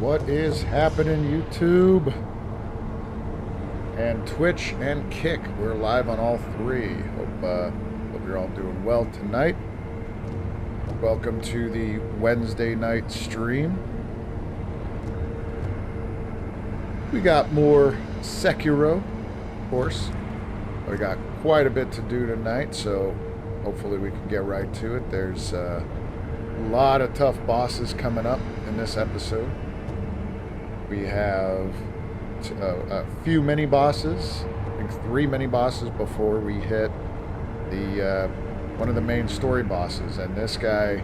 What is happening, YouTube? And Twitch and Kick. We're live on all three. Hope you're all doing well tonight. Welcome to the Wednesday night stream. We got more Sekiro, of course. We got quite a bit to do tonight, so hopefully we can get right to it. There's a lot of tough bosses coming up in this episode. We have a few mini bosses, I think 3 mini bosses before we hit the one of the main story bosses. And this guy,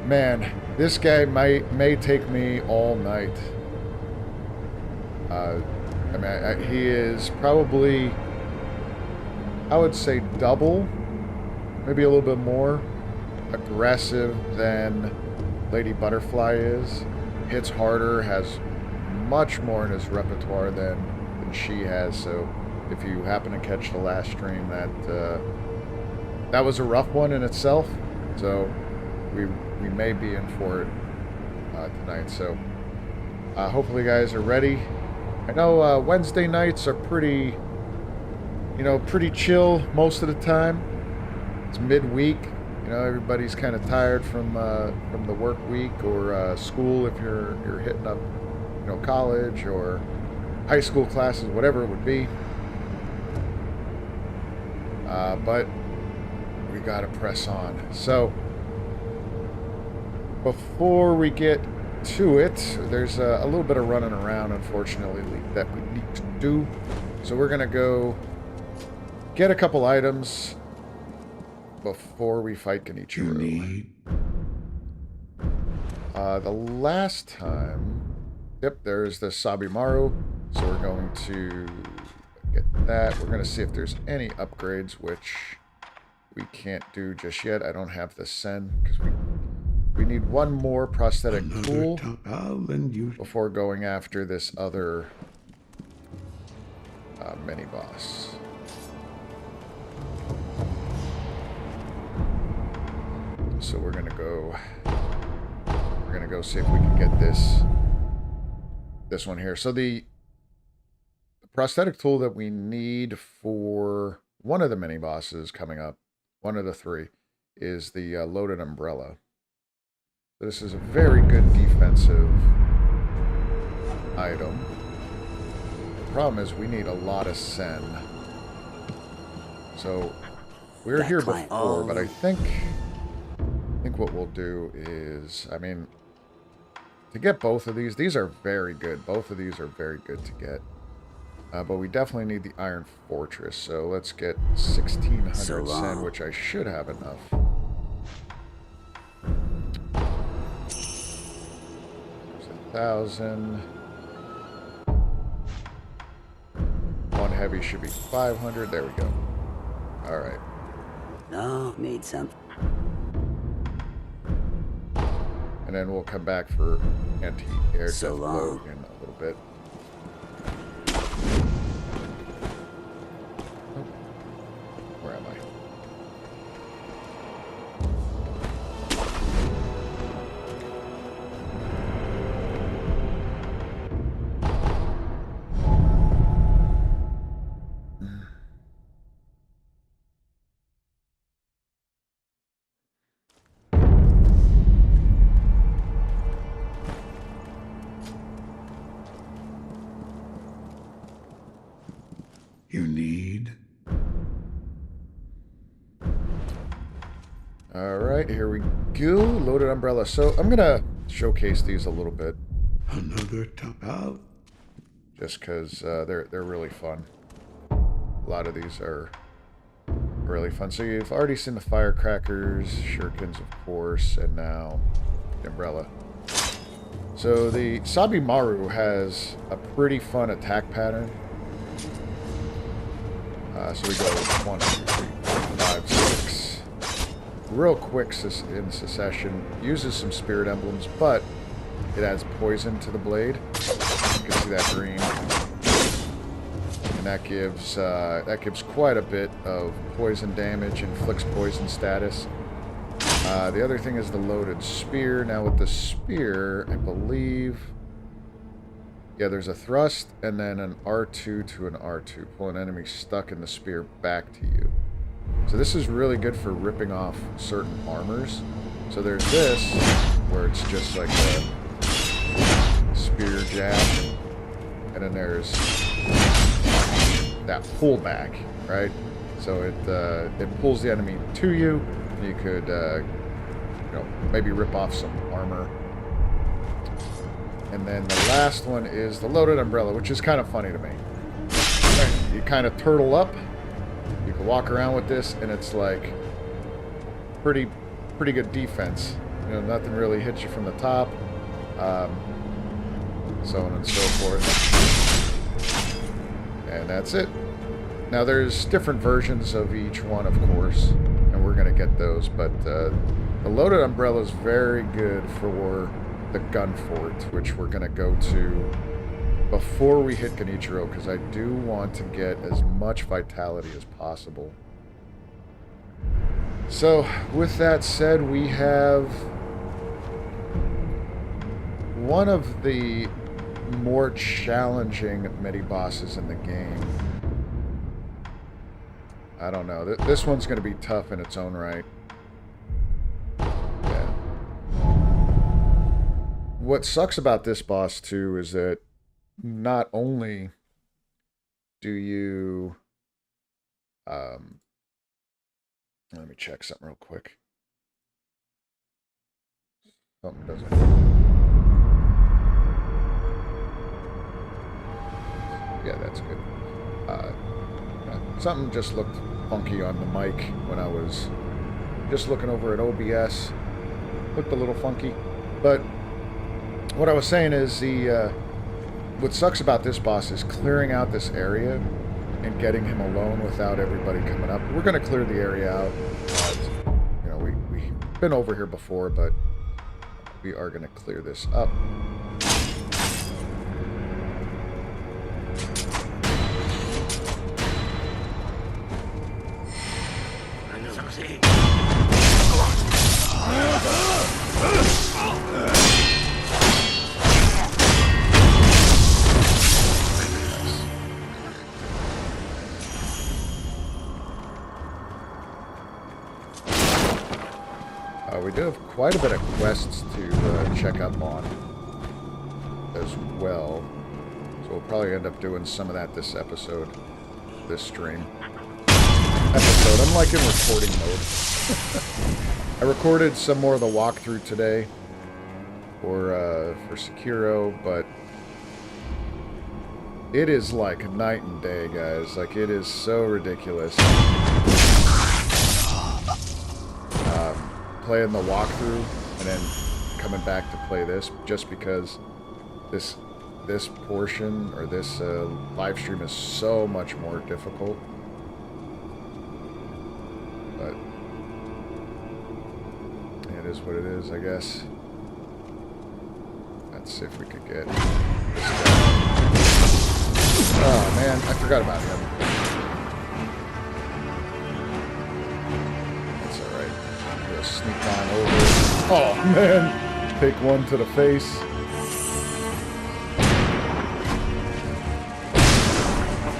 man, this guy may take me all night. I mean, he is probably, I would say, double, maybe a little bit more aggressive than Lady Butterfly is. Hits harder, has much more in his repertoire than she has. So if you happen to catch the last stream, that was a rough one in itself. So we may be in for it tonight. So hopefully you guys are ready. I know Wednesday nights are pretty chill most of the time. It's midweek. You know, everybody's kind of tired from the work week or school if you're hitting up, college or high school classes, whatever it would be. But we got to press on. So before we get to it, there's a little bit of running around, unfortunately, that we need to do. So we're gonna go get a couple items before we fight Genichiro. The last time, yep, there's the Sabimaru, so we're going to get that. We're going to see if there's any upgrades, which we can't do just yet. I don't have the Sen, because we need one more prosthetic tool before going after this other mini-boss. So we're gonna go see if we can get this one here. So the prosthetic tool that we need for one of the mini bosses coming up, one of the 3, is the loaded umbrella. So this is a very good defensive item. The problem is we need a lot of Sen. So we were here before, but I think what we'll do is, I mean, to get both of these are very good. Both of these are very good to get. But we definitely need the Iron Fortress. So let's get 1,600 Sen, which I should have enough. There's 1,000. One heavy should be 500. There we go. All right. No, need something. And then we'll come back for anti-air death load in a little bit. Oh. Where am I? You need. All right, here we go. Loaded umbrella. So I'm gonna showcase these a little bit, Another top out. just because they're really fun. A lot of these are really fun. So you've already seen the firecrackers, shurikens, of course, and now the umbrella. So the Sabimaru has a pretty fun attack pattern. So we go 1, 2, 3, 4, 5, 6. Real quick in succession. Uses some spirit emblems, but it adds poison to the blade. You can see that green, and that gives quite a bit of poison damage. Inflicts poison status. The other thing is the loaded spear. Now with the spear, I believe... Yeah, there's a thrust and then an R2 to an R2. Pull an enemy stuck in the spear back to you. So this is really good for ripping off certain armors. So there's this, where it's just like a spear jab. And then there's that pullback, right? So it pulls the enemy to you. And you could, you know, maybe rip off some armor. And then the last one is the loaded umbrella, which is kind of funny to me. You kind of turtle up. You can walk around with this, and it's like pretty good defense. You know, nothing really hits you from the top. So on and so forth. And that's it. Now there's different versions of each one, of course, and we're going to get those. But the loaded umbrella is very good for the gun fort, which we're going to go to before we hit Genichiro, because I do want to get as much vitality as possible. So, with that said, we have one of the more challenging mini-bosses in the game. I don't know. This one's going to be tough in its own right. Yeah. What sucks about this boss, too, is that not only do you... let me check something real quick. Something doesn't... Yeah, that's good. Something just looked funky on the mic when I was just looking over at OBS. Looked a little funky. But what I was saying is what sucks about this boss is clearing out this area and getting him alone without everybody coming up. We're going to clear the area out. You know, we've been over here before, but we are going to clear this up. We do have quite a bit of quests to check up on as well. So we'll probably end up doing some of that this episode, this stream. I'm like in recording mode. I recorded some more of the walkthrough today for Sekiro, but it is like night and day, guys. Like, it is so ridiculous. Playing the walkthrough and then coming back to play this, just because this portion or this live stream is so much more difficult. But it is what it is, I guess. Let's see if we could get this guy. Oh man, I forgot about him. Sneak on over. Oh, man. Take one to the face.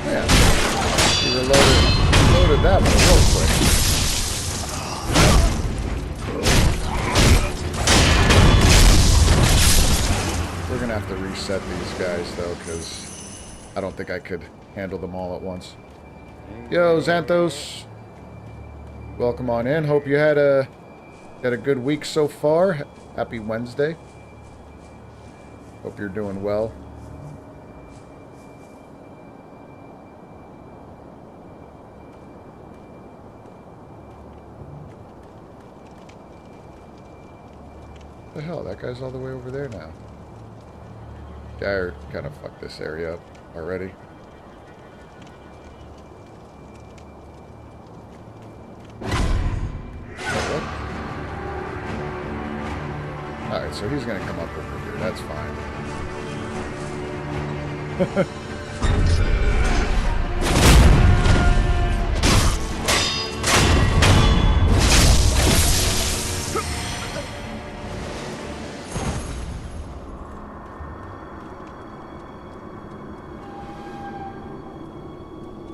Man. He reloaded that one real quick. We're going to have to reset these guys, though, because I don't think I could handle them all at once. Yo, Xanthos. Welcome on in. Hope you had a good week so far. Happy Wednesday. Hope you're doing well. What the hell? That guy's all the way over there now. Yeah, I kind of fucked this area up already. Alright, so he's gonna come up over here. That's fine.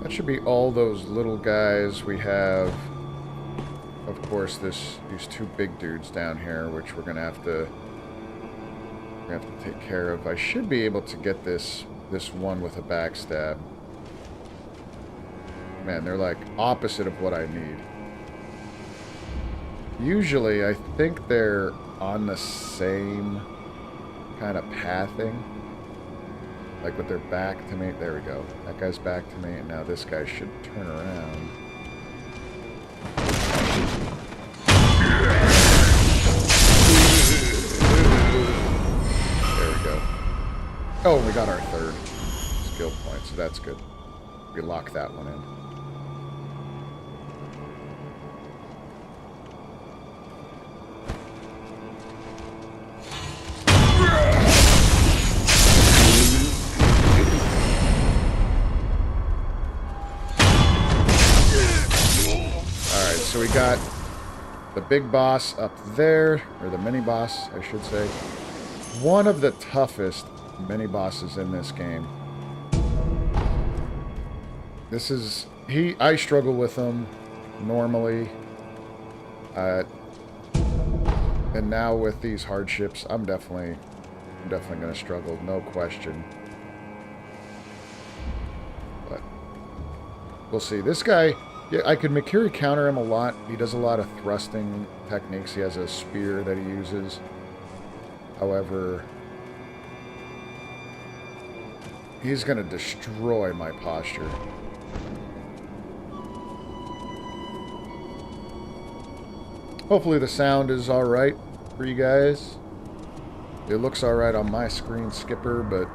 That should be all those little guys. We have, of course, these two big dudes down here, which we're gonna have to take care of. I should be able to get this one with a backstab. Man, they're like opposite of what I need. Usually, I think they're on the same kind of pathing. Like with their back to me. There we go. That guy's back to me, and now this guy should turn around. There we go. Oh, we got our third skill point, so that's good. We locked that one in. So we got the big boss up there, or the mini boss, I should say. One of the toughest mini bosses in this game. This is... I struggle with him normally. And now with these hardships, I'm definitely going to struggle, no question. But we'll see. This guy... Yeah, I could Mikiri counter him a lot. He does a lot of thrusting techniques. He has a spear that he uses. However, he's going to destroy my posture. Hopefully the sound is alright for you guys. It looks alright on my screen, Skipper, but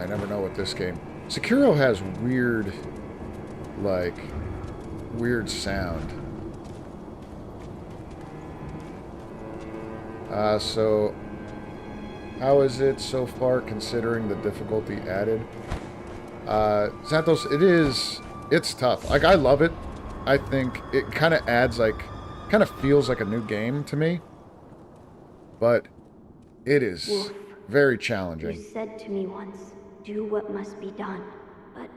I never know with this game. Sekiro has weird, like, weird sound. So, how is it so far considering the difficulty added? Santos, it's tough. Like, I love it. I think it kind of adds, like, kind of feels like a new game to me. But it is Wolf, very challenging. You said to me once, do what must be done, but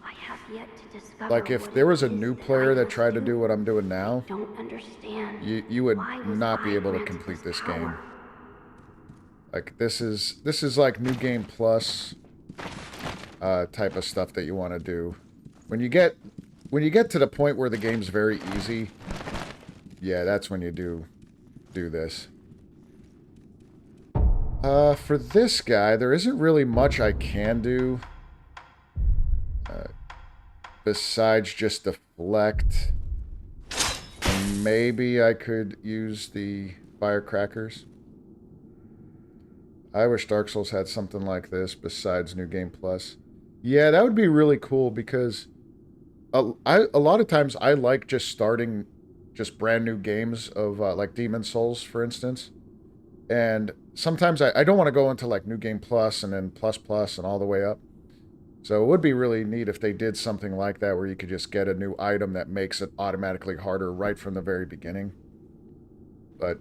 I have yet to discover. Like, if there was a new player that tried to do what I'm doing now, I don't understand. You would not be able to complete this game. Like, this is like New Game Plus type of stuff that you want to do. When you get to the point where the game's very easy, yeah, that's when you do this. For this guy, there isn't really much I can do. Besides just deflect. And maybe I could use the firecrackers. I wish Dark Souls had something like this besides New Game Plus. Yeah, that would be really cool because a lot of times I like just starting just brand new games of like Demon Souls, for instance. And sometimes I don't want to go into like New Game Plus and then Plus Plus and all the way up. So it would be really neat if they did something like that where you could just get a new item that makes it automatically harder right from the very beginning. But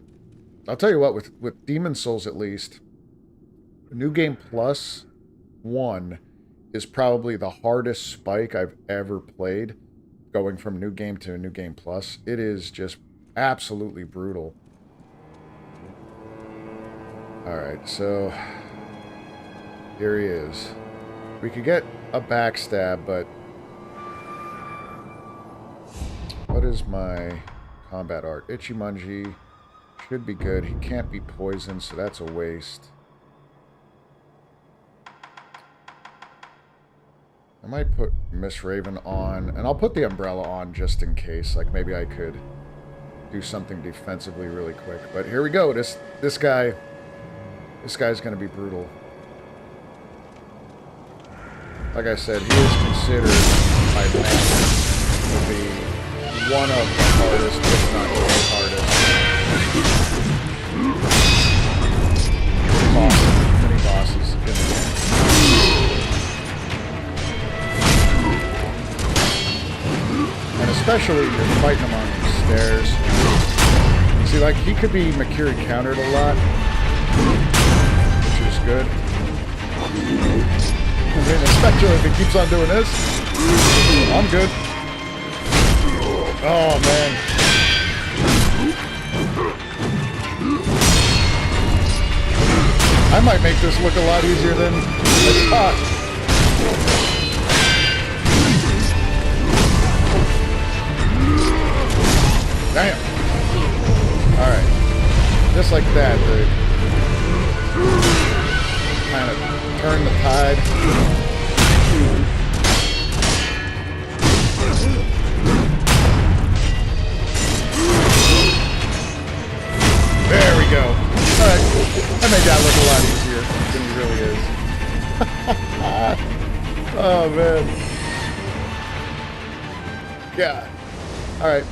I'll tell you what, with Demon Souls at least, New Game Plus 1 is probably the hardest spike I've ever played, going from New Game to New Game Plus. It is just absolutely brutal. Alright, so here he is. We could get a backstab, but what is my combat art? Ichimonji should be good. He can't be poisoned, so that's a waste. I might put Miss Raven on, and I'll put the umbrella on just in case. Like, maybe I could do something defensively really quick. But here we go. This guy's going to be brutal. Like I said, he is considered by many to be one of the hardest, if not the hardest, mini bosses in the game. And especially if you're fighting him on these stairs. See, like, he could be Mikiri countered a lot, which is good. I mean, especially if he keeps on doing this. I'm good. Oh, man. I might make this look a lot easier than it's thought. Damn. Alright. Just like that, dude. Kind of turn the tide. There we go. Alright. I made that look a lot easier than he really is. Oh, man. God. Alright.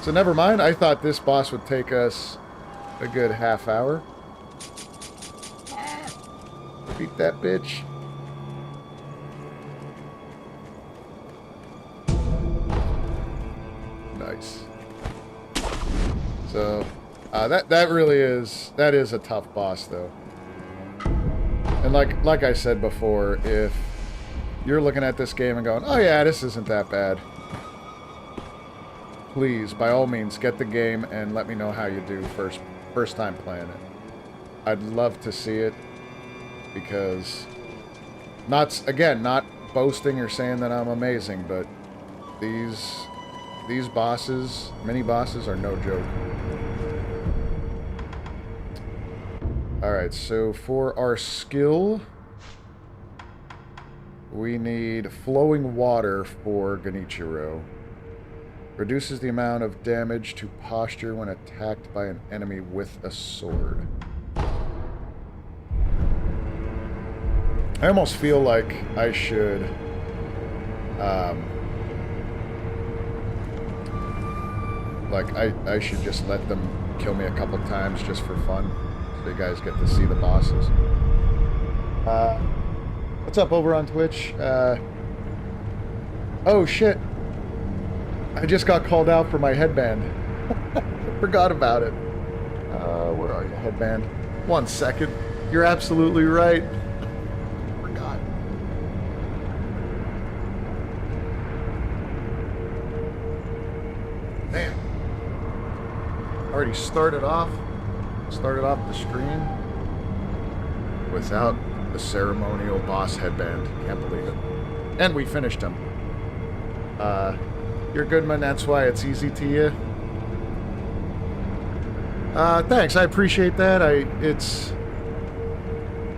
So never mind. I thought this boss would take us a good half hour. Beat that bitch. Nice. So, that really is, that is a tough boss though. And like I said before, if you're looking at this game and going, oh yeah, this isn't that bad, please, by all means, get the game and let me know how you do first time playing it. I'd love to see it, because not boasting or saying that I'm amazing, but these bosses, mini bosses, are no joke. Alright, so for our skill, we need flowing water for Genichiro. Reduces the amount of damage to posture when attacked by an enemy with a sword. I almost feel like I should I should just let them kill me a couple times just for fun, so you guys get to see the bosses. What's up over on Twitch? Oh shit, I just got called out for my headband. Forgot about it. Where are you, headband? 1 second. You're absolutely right. Forgot. Damn. Already started off the stream without the ceremonial boss headband. Can't believe it. And we finished him. You're good, man. That's why it's easy to you. Thanks. I appreciate that.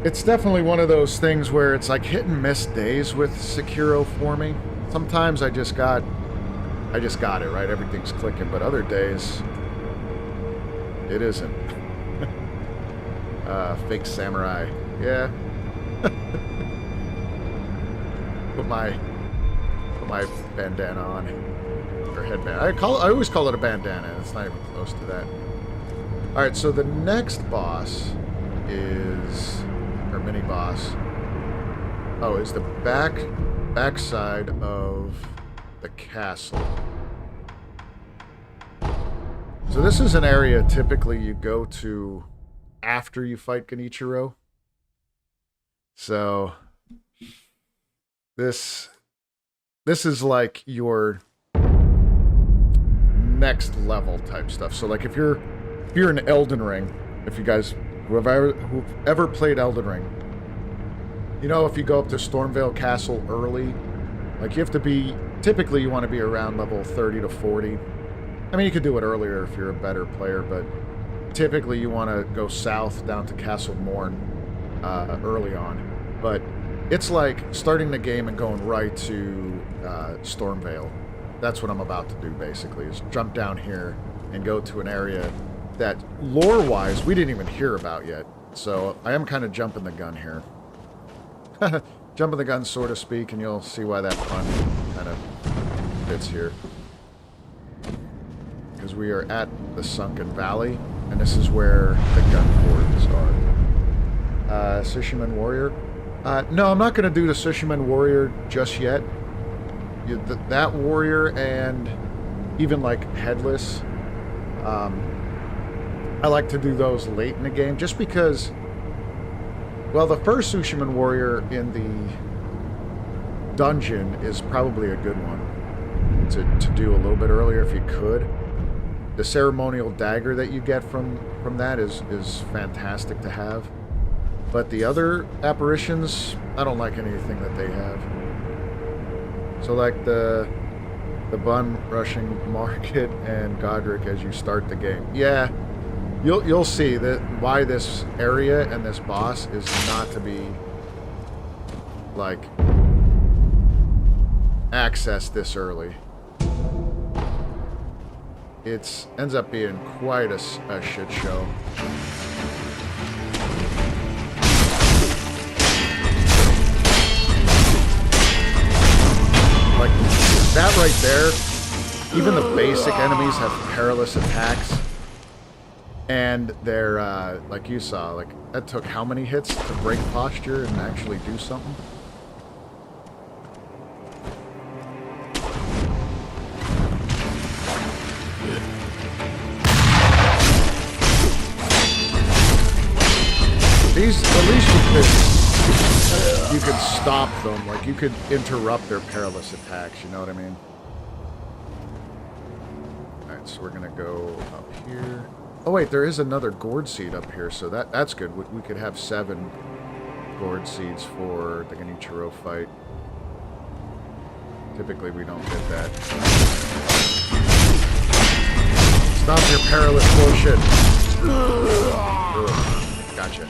It's definitely one of those things where it's like hit and miss days with Sekiro for me. Sometimes I just got it, right? Everything's clicking, but other days it isn't. Fake samurai. Yeah. Put my bandana on. Or headband. I always call it a bandana. It's not even close to that. Alright, so the next boss is, or mini boss, is the backside of the castle. So this is an area typically you go to after you fight Genichiro. So this is like your next level type stuff. So like if you're in Elden Ring, if you guys who've ever played Elden Ring, you know, if you go up to Stormvale Castle early, like you have to be, typically you want to be around level 30 to 40. I mean, you could do it earlier if you're a better player, but typically you want to go south down to Castle Morn early on. But it's like starting the game and going right to Stormvale. That's what I'm about to do, basically, is jump down here and go to an area that, lore-wise, we didn't even hear about yet. So I am kind of jumping the gun here. Jumping the gun, so to speak, and you'll see why that pun kind of fits here. Because we are at the Sunken Valley, and this is where the gun forts are. Sushiman Warrior. No, I'm not going to do the Sushiman Warrior just yet. That warrior and even like Headless, I like to do those late in the game, just because Well, the first Tsushiman warrior in the dungeon is probably a good one to do a little bit earlier if you could. The ceremonial dagger that you get from that is fantastic to have. But the other apparitions, I don't like anything that they have. So like the bun rushing Market and Godric as you start the game. Yeah, you'll see that why this area and this boss is not to be like accessed this early. It ends up being quite a shit show. Like, that right there, even the basic enemies have perilous attacks. And they're, like you saw, like, that took how many hits to break posture and actually do something? These, at least you could stop them, like you could interrupt their perilous attacks, you know what I mean? Alright, so we're gonna go up here. Oh wait, there is another gourd seed up here, so that's good. We could have 7 gourd seeds for the Genichiro fight. Typically we don't get that. Stop your perilous bullshit. Ugh, gotcha.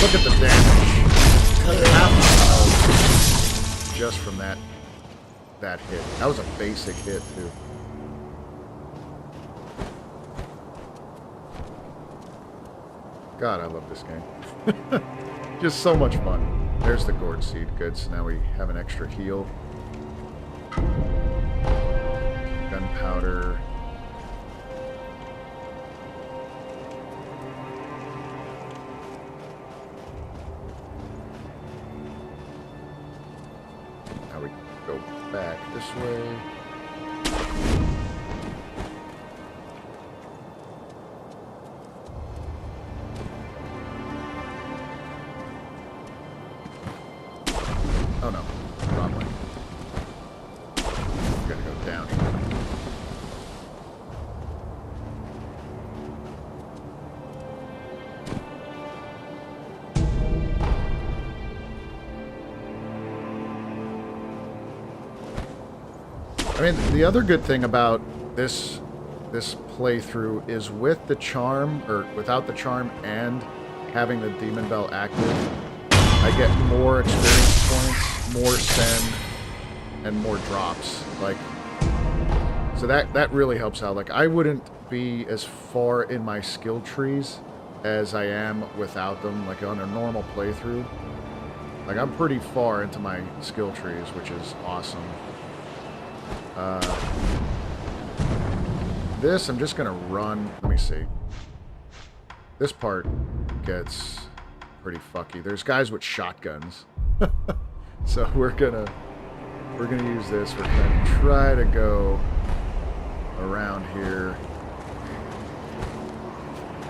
Look at the damage. Half my health just from that hit. That was a basic hit too. God, I love this game. Just so much fun. There's the gourd seed. Good, so now we have an extra heal. Gunpowder. Now we go back this way. Oh no, wrong way. We gotta go down here. I mean, the other good thing about this playthrough is with the charm, or without the charm and having the demon bell active, I get more experience points, more send, and more drops. Like, so that really helps out. Like, I wouldn't be as far in my skill trees as I am without them. Like on a normal playthrough, like I'm pretty far into my skill trees, which is awesome. This I'm just gonna run. Let me see. This part gets pretty fucky. There's guys with shotguns. So we're gonna use this. We're gonna try to go around here.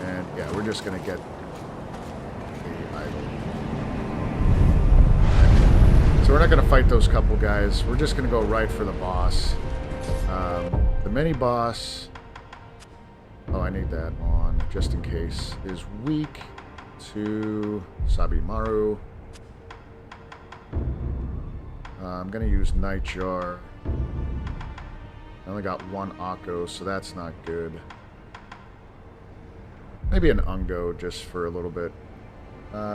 And yeah, we're just gonna get the idol. So we're not gonna fight those couple guys. We're just gonna go right for the boss. The mini boss, oh, I need that on just in case, is weak to Sabimaru. I'm gonna use Nightjar. I only got 1 Akko, so that's not good. Maybe an Ungo just for a little bit.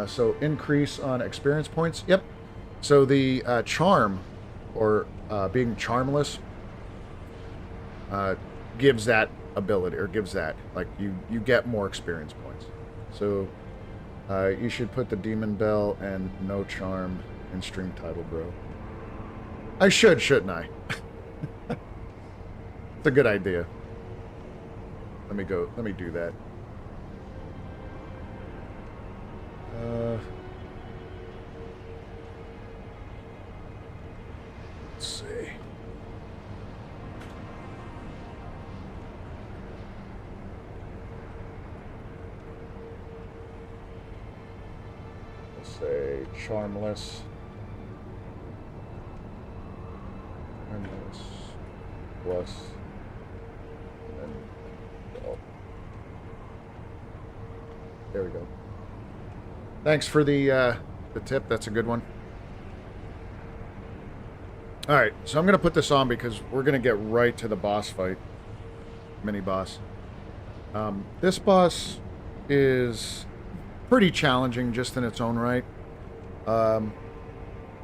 So increase on experience points. Yep. So the charm, or being charmless, gives that ability, or gives that, like, you get more experience points. So you should put the Demon Bell and No Charm in stream title, bro. I should, shouldn't I? It's a good idea. Let me do that. Let's see. Let's say charmless. Charmless plus. And oh. There we go. Thanks for the tip. That's a good one. Alright, so I'm going to put this on because we're going to get right to the boss fight. Mini-boss. This boss is pretty challenging just in its own right.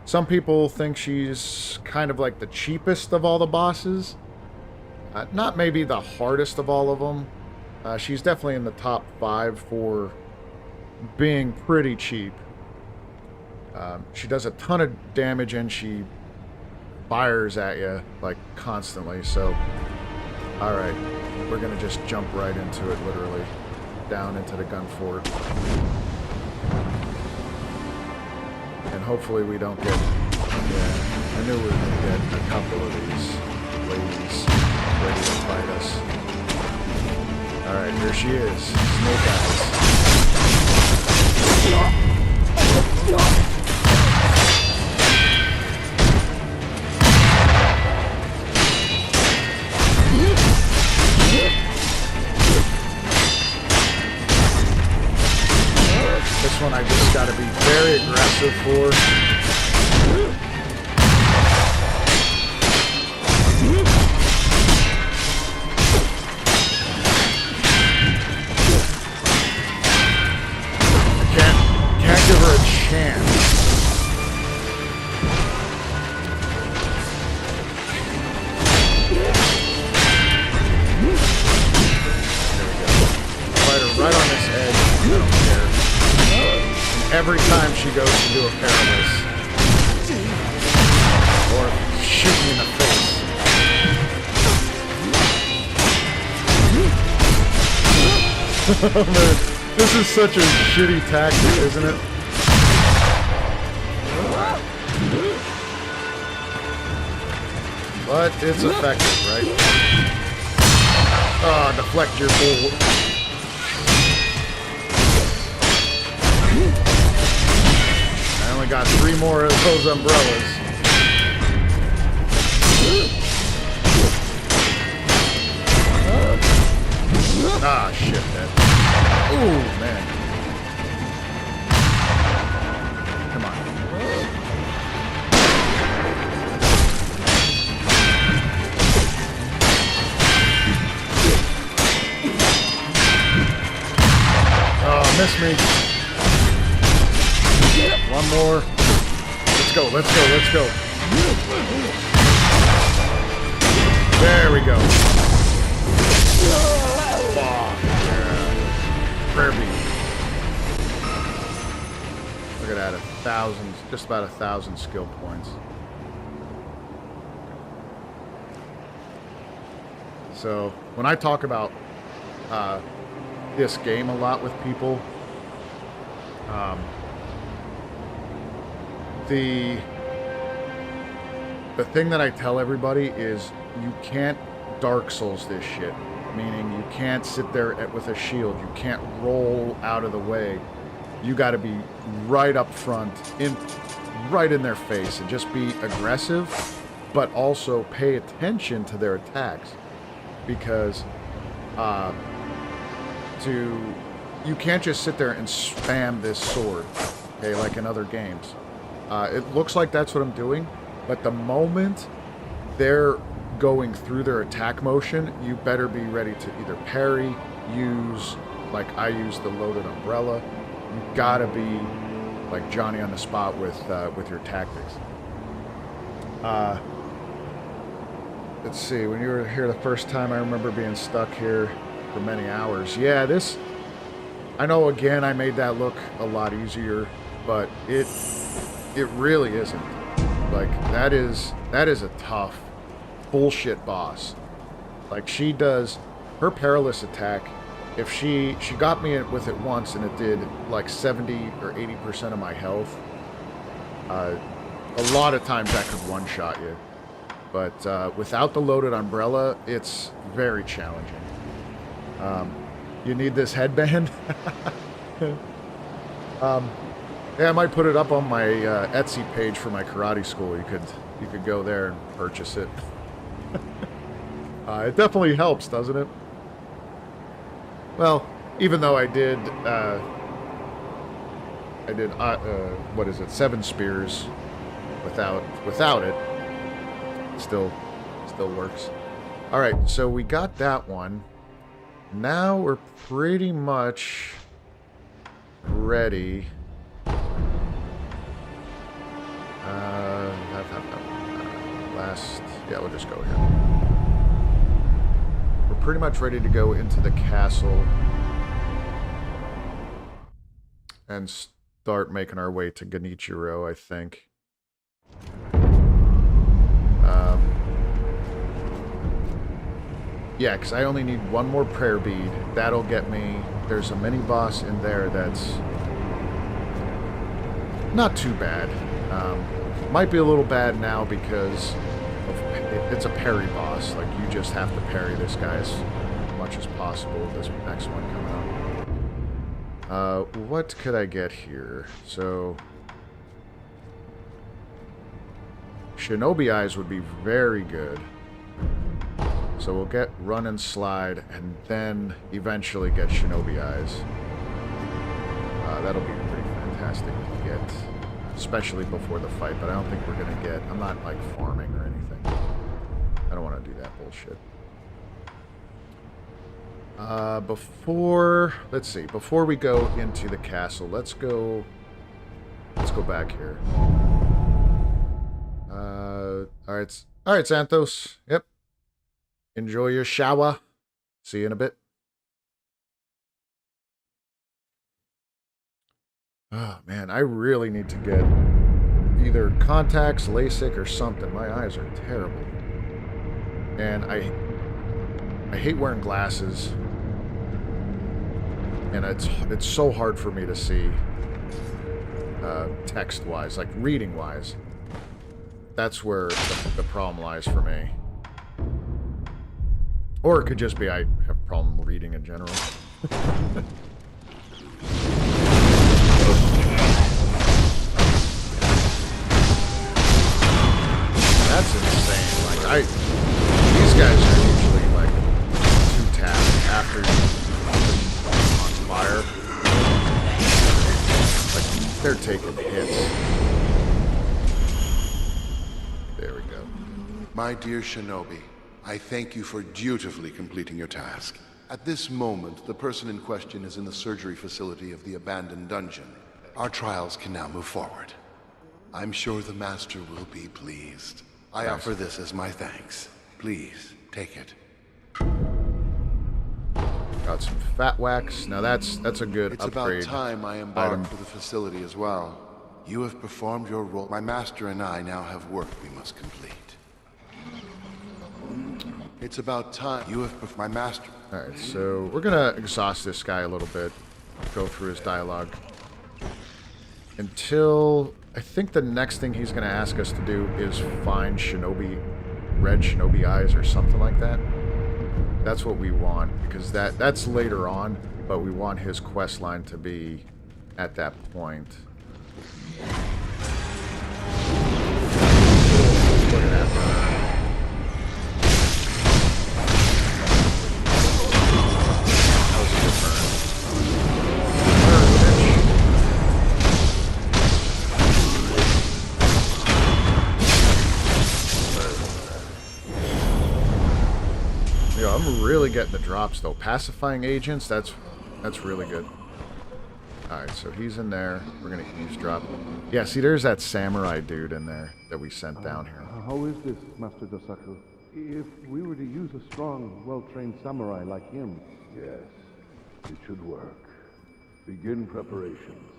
Some people think she's kind of like the cheapest of all the bosses. Not maybe the hardest of all of them. She's definitely in the top 5 for being pretty cheap. She does a ton of damage and she fires at you like constantly, so alright, we're gonna just jump right into it, literally down into the gun fort, and hopefully we don't get, yeah, I knew we were gonna get a couple of these ladies ready to fight us. Alright, here she is, Snake Eyes. This one I just gotta be very aggressive for. Can't give her a chance. There we go. Fight her right on this edge. I don't care. Every time she goes to do a perilous or shoot me in the face. Oh, man. This is such a shitty tactic, isn't it? But it's effective, right? Ah, deflect your bull. I only got 3 more of those umbrellas. Ah, shit, man. Ooh, man. Come on. Oh, miss me. One more. Let's go, let's go, let's go. There we go. Oh, yeah. Prayer beat. Look at that, 1,000, just about 1,000 skill points. So, when I talk about this game a lot with people, the thing that I tell everybody is you can't Dark Souls this shit. Meaning you can't sit there with a shield. You can't roll out of the way. You got to be right up front, right in their face, and just be aggressive, but also pay attention to their attacks, because you can't just sit there and spam this sword, okay, like in other games. It looks like that's what I'm doing, but the moment they're going through their attack motion, you better be ready to either parry, use, like I use the loaded umbrella. You gotta be like Johnny on the spot with your tactics. Let's see, when you were here the first time, I remember being stuck here for many hours. Yeah, this, I know again I made that look a lot easier, but it really isn't. Like, that is a tough bullshit boss. Like, she does her perilous attack. If she got me with it once and it did like 70 or 80% of my health, a lot of times that could one-shot you. But without the loaded umbrella, it's very challenging. You need this headband. Yeah, I might put it up on my Etsy page for my karate school. You could go there and purchase it. It definitely helps, doesn't it? Well, even though I did what is it, 7 spears without it, still works. All right, so we got that one. Now we're pretty much ready. Yeah, we'll just go here. We're pretty much ready to go into the castle and start making our way to Genichiro, I think. Yeah, because I only need one more prayer bead. That'll get me... There's a mini-boss in there that's not too bad. Might be a little bad now because it's a parry boss. Like, you just have to parry this guy as much as possible. This next one coming up. What could I get here? So... Shinobi Eyes would be very good. So we'll get Run and Slide, and then eventually get Shinobi Eyes. That'll be pretty fantastic to get, especially before the fight, but I don't think we're going to get... I'm not, like, farming or anything. I don't want to do that bullshit. Let's see, before we go into the castle, let's go back here. All right, Santos. Yep. Enjoy your shower. See you in a bit. Oh, man, I really need to get either contacts, LASIK, or something. My eyes are terrible. And I hate wearing glasses. And it's so hard for me to see text-wise, like reading-wise. That's where the problem lies for me. Or it could just be I have a problem reading in general. That's insane. Like, these guys are usually like 2-tap after on fire. Like, they're taking hits. There we go. My dear Shinobi, I thank you for dutifully completing your task. At this moment, the person in question is in the surgery facility of the abandoned dungeon. Our trials can now move forward. I'm sure the Master will be pleased. I offer this as my thanks. Please, take it. Got some fat wax. Now that's a good upgrade. It's about time I embarked for the facility as well. You have performed your role. My Master and I now have work we must complete. It's about time you have my Master. Alright, so we're gonna exhaust this guy a little bit. Go through his dialogue. Until... I think the next thing he's gonna ask us to do is find red Shinobi Eyes or something like that. That's what we want, because that's later on, but we want his quest line to be at that point. Look at that burn. I'm really getting the drops though. Pacifying agents, that's really good. Alright, so he's in there. We're gonna eavesdrop. Yeah, see there's that samurai dude in there that we sent down here. How is this, Master Dosaku? If we were to use a strong, well-trained samurai like him... Yes, it should work. Begin preparations.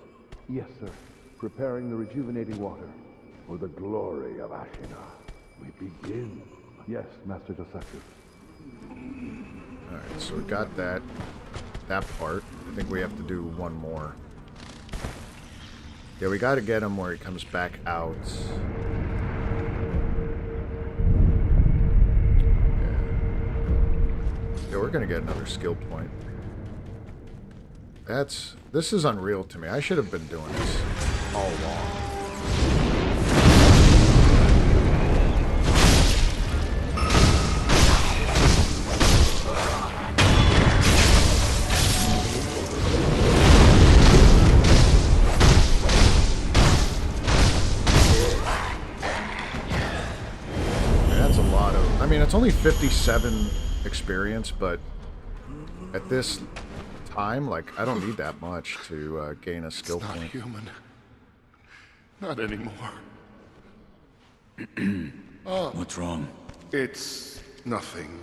Yes, sir. Preparing the rejuvenating water. For the glory of Ashina, we begin. Yes, Master Dosaku. Alright, so we got that part. I think we have to do one more. Yeah, we gotta get him where he comes back out. we're gonna get another skill point. This is unreal to me. I should have been doing this all along. That's a lot of... I mean, it's only 57 experience, but at this time, like, I don't need that much to gain a skill point. Not human. Not anymore. What's wrong? It's nothing.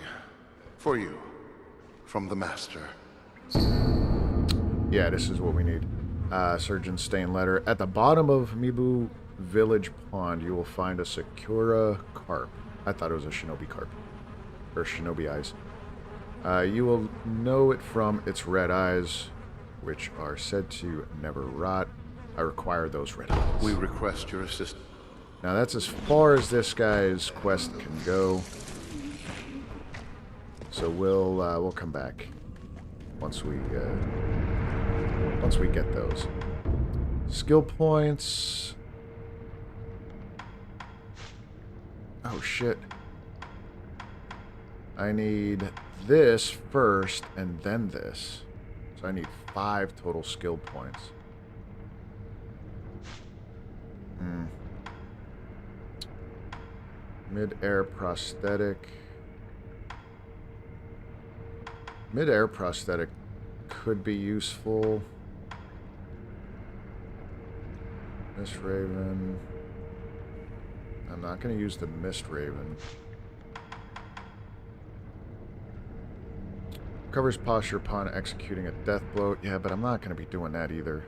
For you. From the Master. Yeah, this is what we need. Surgeon Stain letter. At the bottom of Mibu Village Pond, you will find a Sakura carp. I thought it was a shinobi carp. Or shinobi eyes. You will know it from its red eyes, which are said to never rot. I require those red eyes. We request your assistance. Now that's as far as this guy's quest can go. So we'll come back once we get those skill points. Oh shit! I need this first and then this, so I need 5 total skill points. Mid-air prosthetic. Mid-air prosthetic could be useful. Mist Raven. I'm not going to use the Mist Raven. Covers posture upon executing a death blow. Yeah, but I'm not going to be doing that either.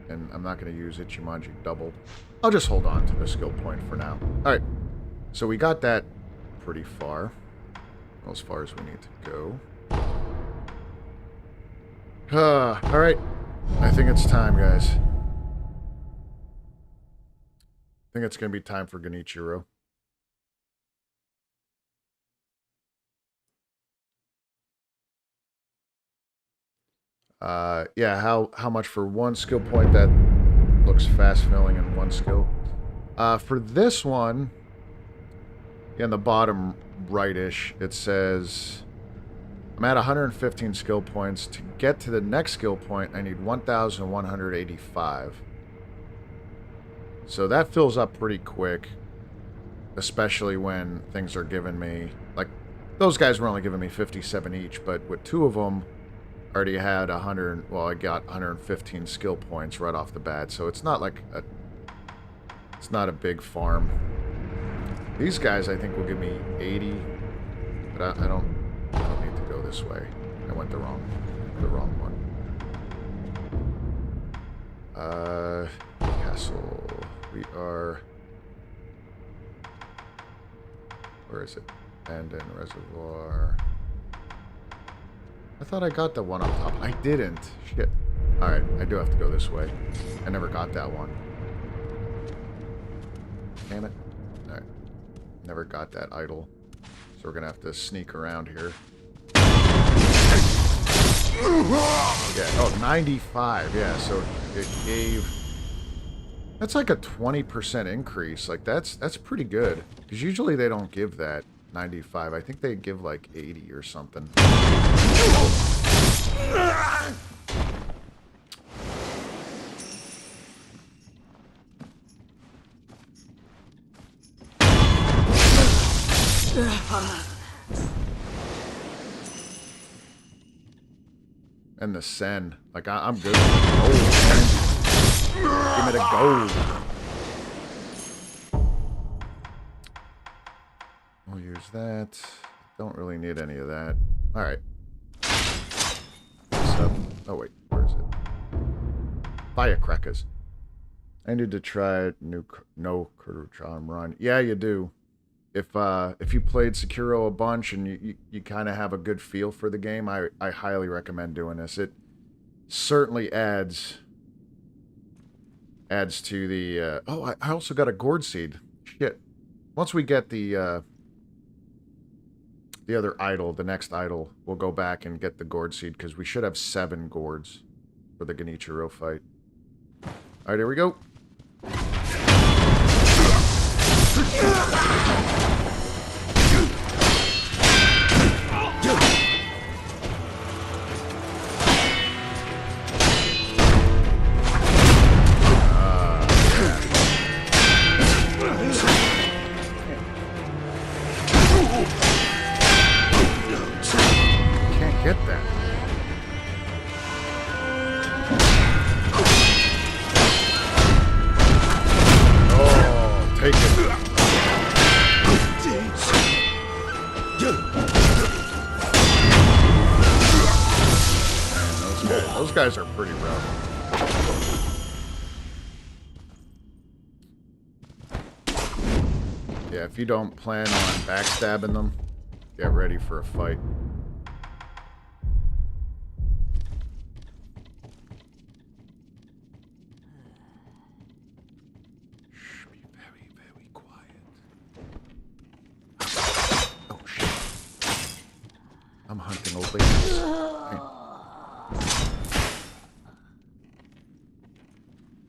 And I'm not going to use Ichimonji double. I'll just hold on to the skill point for now. Alright. So we got that pretty far. Well, as far as we need to go. Alright. I think it's time, guys. I think it's going to be time for Genichiro. Yeah, how much for 1 skill point? That looks fast filling in 1 skill. For this one, in the bottom right-ish, it says I'm at 115 skill points. To get to the next skill point, I need 1,185. So that fills up pretty quick, especially when things are giving me, like, those guys were only giving me 57 each, but with 2 of them, I already had 100, well, I got 115 skill points right off the bat, so it's not like it's not a big farm. These guys, I think, will give me 80, but I don't need to go this way. I went the wrong one. Castle. We are... Where is it? Abandoned Reservoir. I thought I got the one up top. I didn't. Shit. Alright, I do have to go this way. I never got that one. Damn it. Alright. Never got that idol. So we're gonna have to sneak around here. Yeah, oh, 95. Yeah, so it gave... That's like a 20% increase. Like, that's pretty good. Because usually they don't give that 95. I think they give like 80 or something. And the Sen. Like, I'm good with the gold. Give me the gold. We'll use that. Don't really need any of that. Alright. Oh, wait. Where is it? Firecrackers. I need to try no-Kuro-Charm run. Yeah, you do. If you played Sekiro a bunch and you kind of have a good feel for the game, I highly recommend doing this. It certainly adds to the... oh, I also got a gourd seed. Shit. Once we get the the other idol, the next idol, we'll go back and get the gourd seed, because we should have 7 gourds for the Genichiro fight. Alright, here we go. Get that. Oh, take it. Man, those guys are pretty rough. Yeah, if you don't plan on backstabbing them, get ready for a fight. I'm hunting old ladies.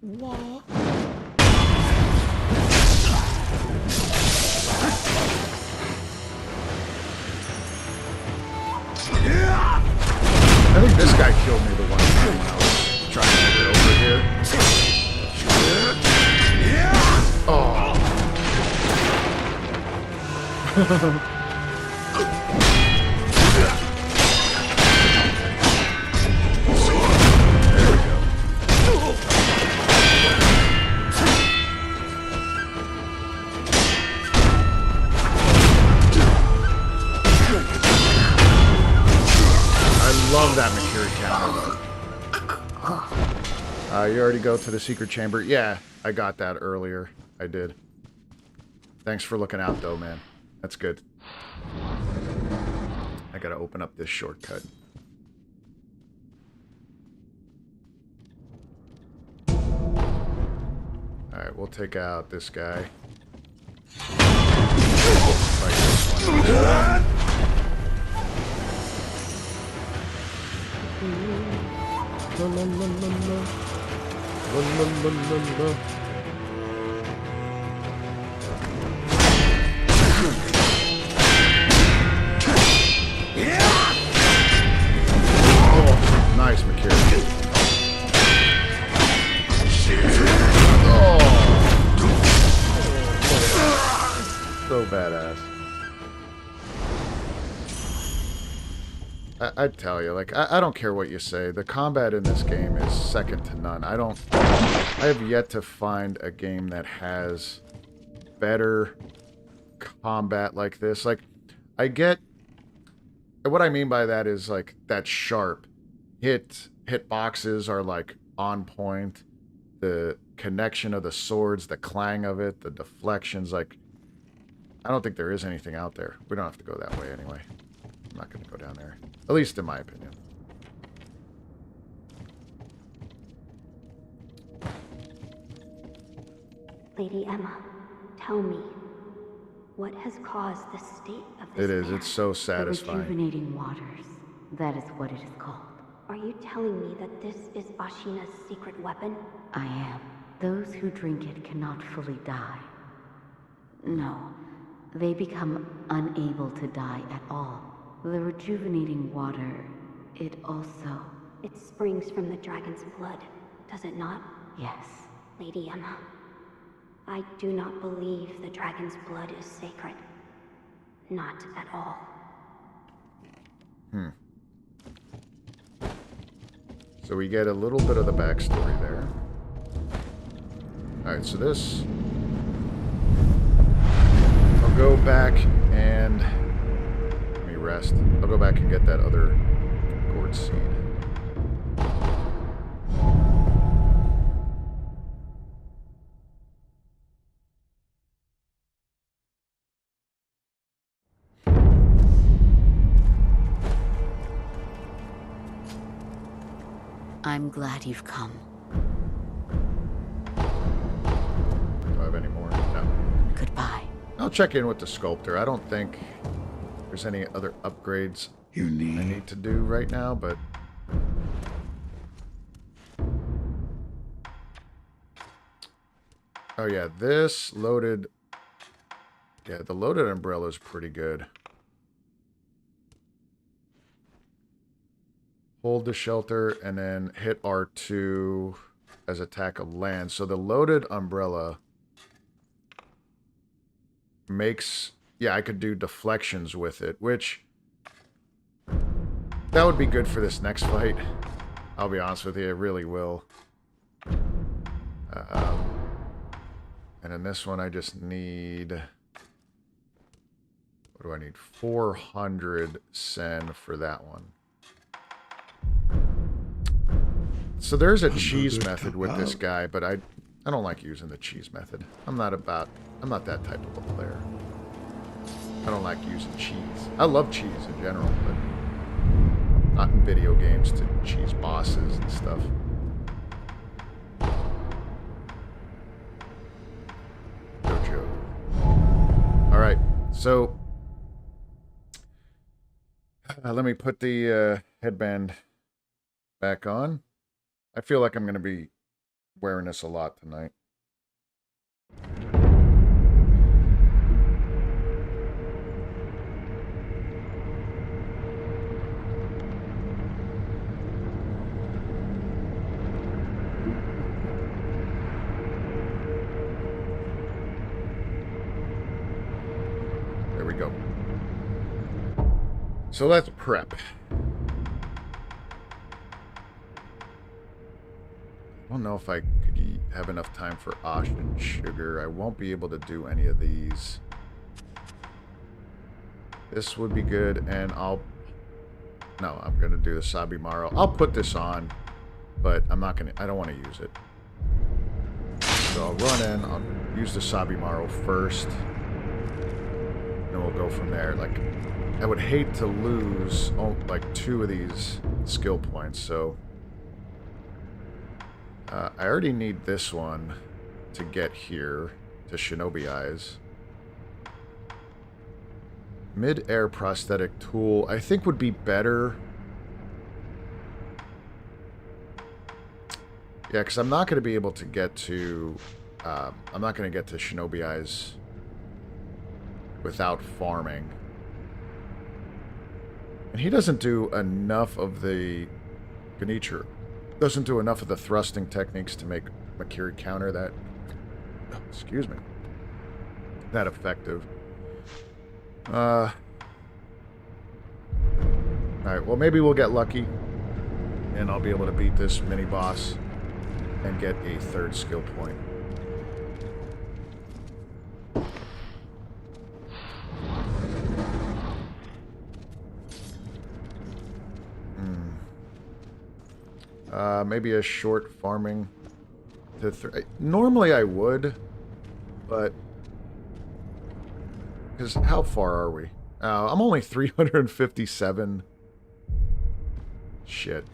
What? I think this guy killed me the one time when I was trying to get over here. Oh. Love that Makiri counter. You already go to the secret chamber. Yeah, I got that earlier. I did. Thanks for looking out, though, man. That's good. I gotta open up this shortcut. Alright, we'll take out this guy. Fight this one. La, la, la, la, la. La, la, la, la, la. Oh, nice, Makiri. Oh. So badass. I tell you, like, I don't care what you say. The combat in this game is second to none. I have yet to find a game that has better combat like this. Like, I get... What I mean by that is, like, that sharp. Hitboxes are, like, on point. The connection of the swords, the clang of it, the deflections, like... I don't think there is anything out there. We don't have to go that way anyway. I'm not going to go down there. At least in my opinion. Lady Emma, tell me, what has caused the state of this It is. man? It's so The satisfying. rejuvenating waters. That is what it is called. Are you telling me that this is Ashina's secret weapon? I am. Those who drink it cannot fully die. No, they become unable to die at all. The rejuvenating water, it also... It springs from the dragon's blood, does it not? Yes. Lady Emma, I do not believe the dragon's blood is sacred. Not at all. So we get a little bit of the backstory there. Alright, so this... I'll go back and... Let me rest. I'll go back and get that other gourd seed. I'm glad you've come. Do I have any more? No. Goodbye. I'll check in with the sculptor. I don't think there's any other upgrades You I need. need to do right now, but... Oh yeah, this loaded... Yeah, the loaded umbrella is pretty good. Hold the shelter and then hit R2 as attack of land. So the loaded umbrella makes... Yeah, I could do deflections with it, which... That would be good for this next fight. I'll be honest with you, it really will. And in this one, I just need... What do I need? 400 sen for that one. So there's a cheese method with this guy, but I don't like using the cheese method. I'm not that type of a player. I don't like using cheese. I love cheese in general, but not in video games to cheese bosses and stuff. Dojo. Alright, so let me put the headband back on. I feel like I'm going to be wearing this a lot tonight. There we go. So let's prep. I don't know if I could have enough time for ash and sugar. I won't be able to do any of these. This would be good, and I'm going to do the Sabimaro. I'll put this on, but I don't want to use it. So I'll run in, I'll use the Sabimaro first, and we'll go from there. Like, I would hate to lose, like, 2 of these skill points, so... I already need this one to get here to Shinobi Eyes. Mid-air prosthetic tool, I think would be better. Yeah, because I'm not going to be able to get to... I'm not going to get to Shinobi Eyes without farming. And he doesn't do enough of the Genichiro. Doesn't do enough of the thrusting techniques to make Makiri counter that, excuse me, that effective. Alright, well maybe we'll get lucky and I'll be able to beat this mini-boss and get a 3rd skill point. Maybe a short farming to normally I would, but because how far are we? I'm only 357. Shit,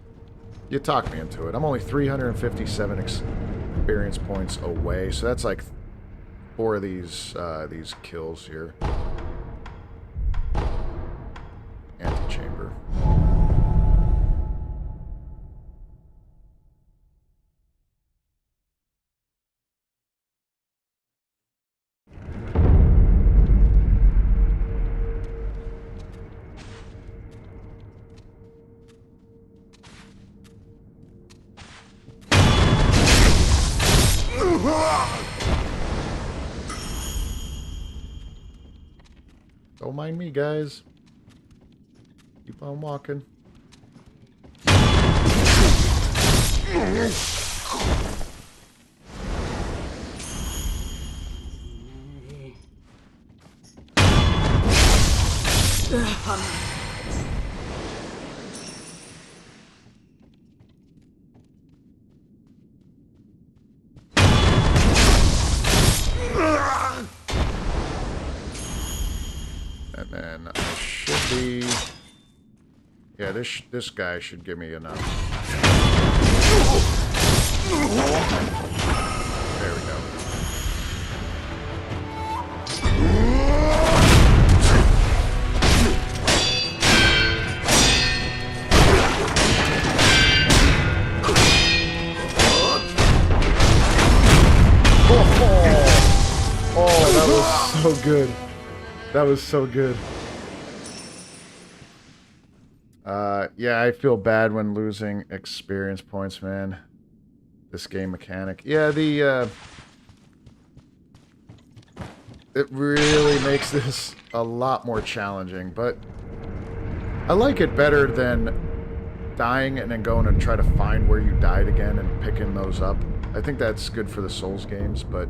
you talked me into it. I'm only 357 experience points away, so that's like 4 of these kills here. Antechamber. Don't mind me, guys. Keep on walking. And then I should be... Yeah, this guy should give me enough. There we go. That was so good. That was so good. Yeah, I feel bad when losing experience points, man. This game mechanic. Yeah, it really makes this a lot more challenging, but I like it better than dying and then going and try to find where you died again and picking those up. I think that's good for the Souls games, but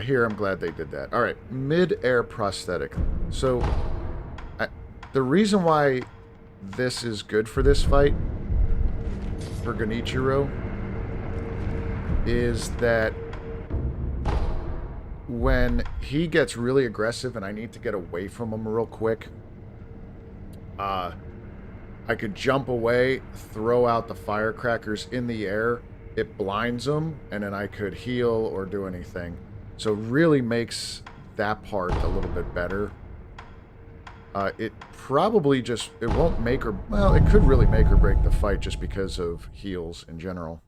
here I'm glad they did that. Alright, mid-air prosthetic. So, the reason why this is good for this fight, for Genichiro, is that when he gets really aggressive and I need to get away from him real quick, I could jump away, throw out the firecrackers in the air, it blinds him, and then I could heal or do anything. So it really makes that part a little bit better. It probably just, it won't make or, well, it could really make or break the fight just because of heals in general.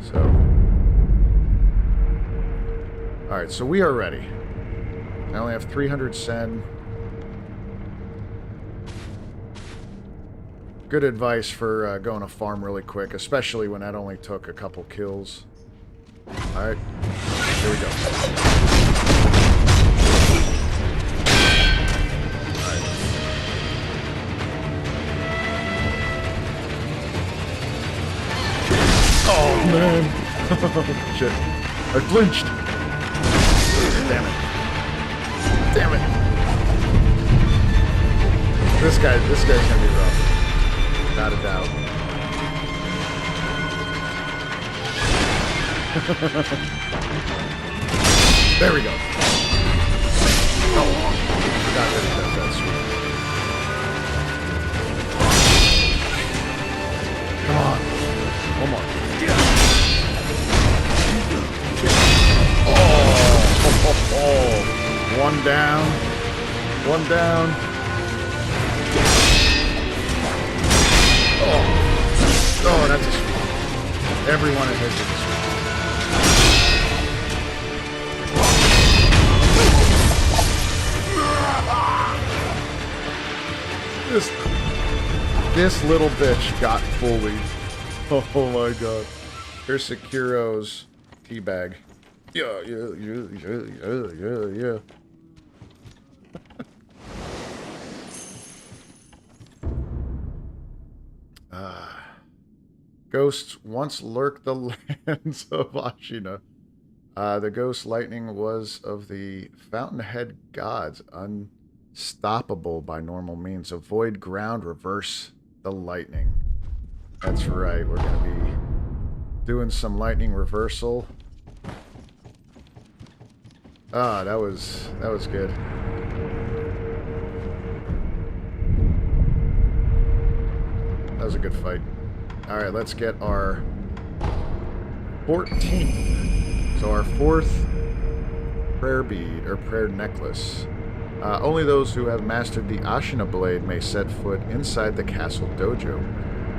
So, alright, so we are ready. I only have 300 sen. Good advice for going to farm really quick, especially when that only took a couple kills. Alright, here we go. Alright. Oh, man. Shit. I flinched. Damn it. Damn it. This guy's gonna be rough. Without a doubt. There we go. Oh, forgot that he does that sweep. Come on. One more. Oh. One down. One down. Oh, that's a sweep. Everyone at his is a sweep. This little bitch got bullied. Oh my god. Here's Sekiro's teabag. Yeah. Ghosts once lurked the lands of Ashina. The ghost lightning was of the fountainhead gods, unstoppable by normal means. Avoid ground, reverse the lightning. That's right, we're going to be doing some lightning reversal. Ah, that was good. That was a good fight. Alright, let's get our 14th. So our 4th prayer bead, or prayer necklace. Only those who have mastered the Ashina blade may set foot inside the castle dojo.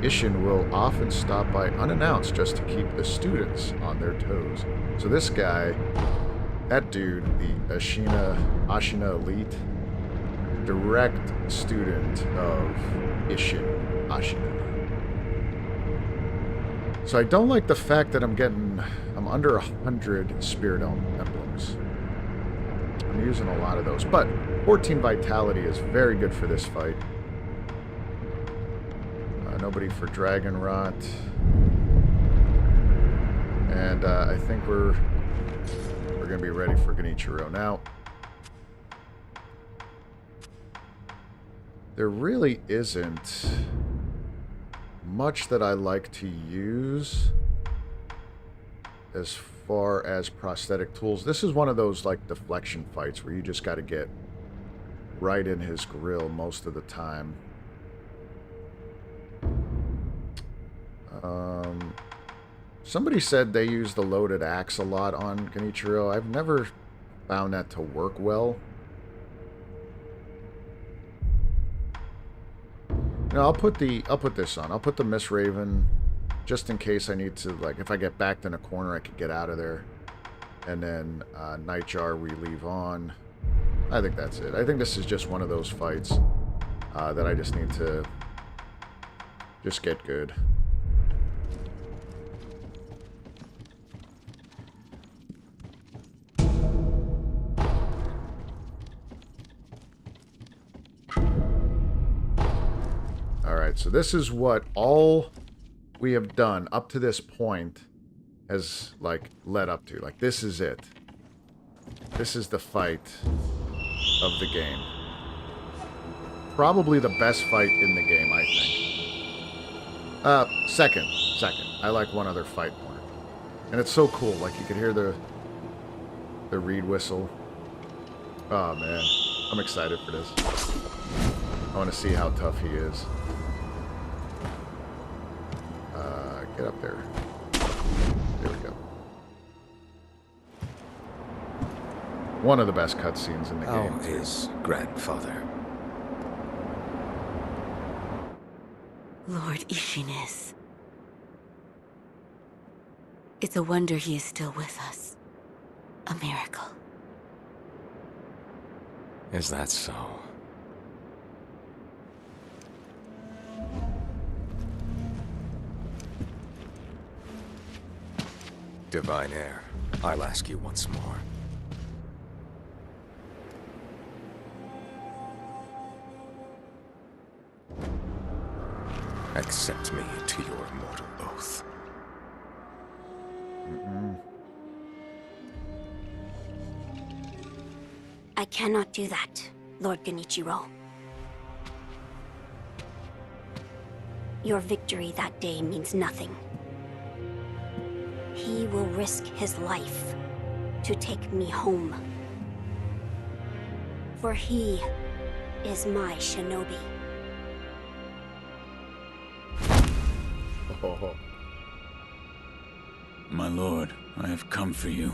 Ishin will often stop by unannounced just to keep the students on their toes. So this guy, that dude, the Ashina Elite, direct student of Ishin Ashina. So I don't like the fact that I'm under 100 spirit emblems. I'm using a lot of those, but 14 vitality is very good for this fight. Nobody for Dragon Rot. And I think we're going to be ready for Genichiro. Now, there really isn't much that I like to use as far as prosthetic tools. This is one of those like deflection fights where you just got to get right in his grill most of the time. Somebody said they use the loaded axe a lot on Genichiro. I've never found that to work well. No, I'll put this on. I'll put the Miss Raven just in case I need to, like, if I get backed in a corner, I could get out of there. And then Nightjar we leave on. I think that's it. I think this is just one of those fights that I just need to just get good. Alright, so this is what all we have done up to this point has, like, led up to. Like, this is it. This is the fight of the game. Probably the best fight in the game, I think. Second. I like one other fight more. And it's so cool. Like, you can hear the reed whistle. Oh, man. I'm excited for this. I want to see how tough he is. Get up there. There we go. One of the best cutscenes in the game. How is grandfather? Lord Ishines. It's a wonder he is still with us. A miracle. Is that so? Divine Heir, I'll ask you once more. Accept me to your mortal oath. I cannot do that, Lord Genichiro. Your victory that day means nothing. He will risk his life to take me home. For he is my shinobi. Oh. My lord, I have come for you.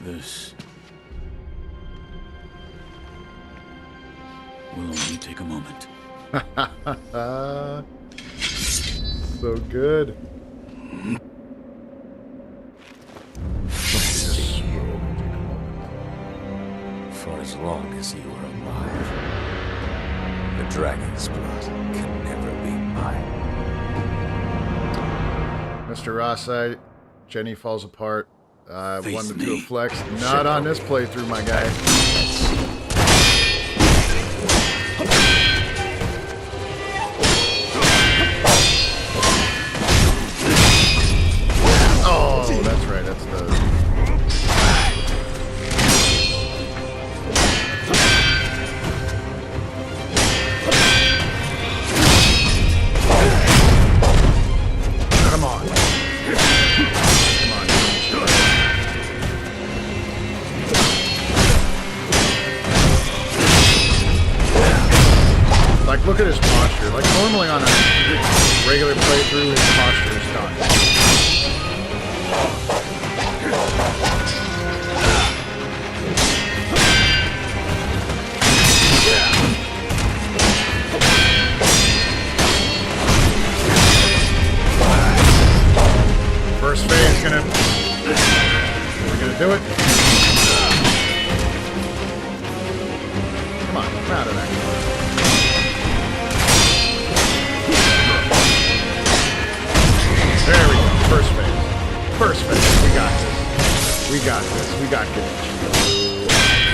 This will only take a moment. So good. For as long as you are alive, the dragon's blood can never be mine. Mr. Rossite, Jenny falls apart. Face 1 to 2 me. flex. Not on this playthrough, my guy. Oh, that's right. That's the... Come on. Come on, sure. Like, look at his posture. Like, normally on a regular playthrough, his posture is done. First phase, we're gonna do it. Come on, come out of there. There we go. First phase. First phase. We got this. We got this. We got Genichiro.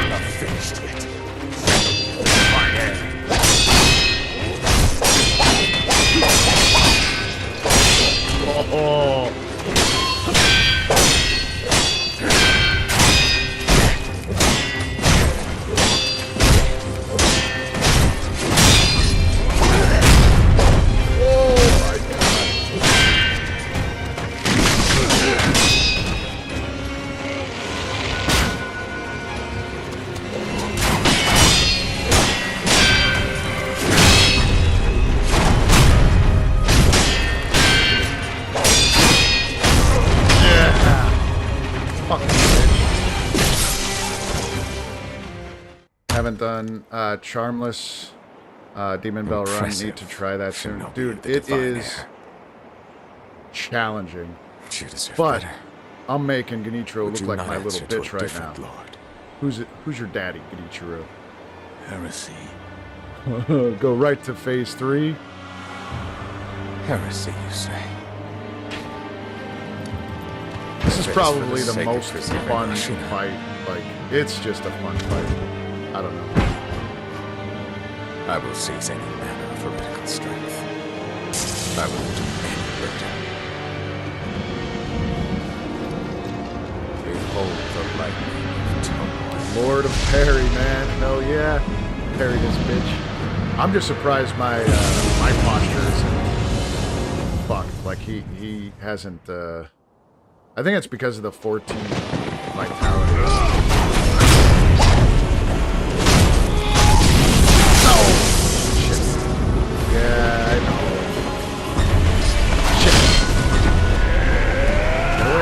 I'm not finished yet. Fine air. Oh. done Charmless, Demon Bell Run. Impressive. Need to try that soon. Shinobi Dude, of the it divine is air. challenging. You deserve But better. I'm making Genichiro Would look you like not my little answer to a bitch right now. different Lord? Who's your daddy, Genichiro? Heresy. Go right to phase 3. Heresy, you say? This is Just probably for the the sake of most preserving fun Ashina. fight. Like, it's just a fun fight. I don't know. I will seize any manner of heretical strength. I will do any burden. Behold the lightning of turmoil. Lord of Parry, man. Hell yeah. Parry this bitch. I'm just surprised my my posture isn't fucked. Like, he hasn't, I think it's because of the 14 vitality. Oh! Shit. Yeah, I know. Shit.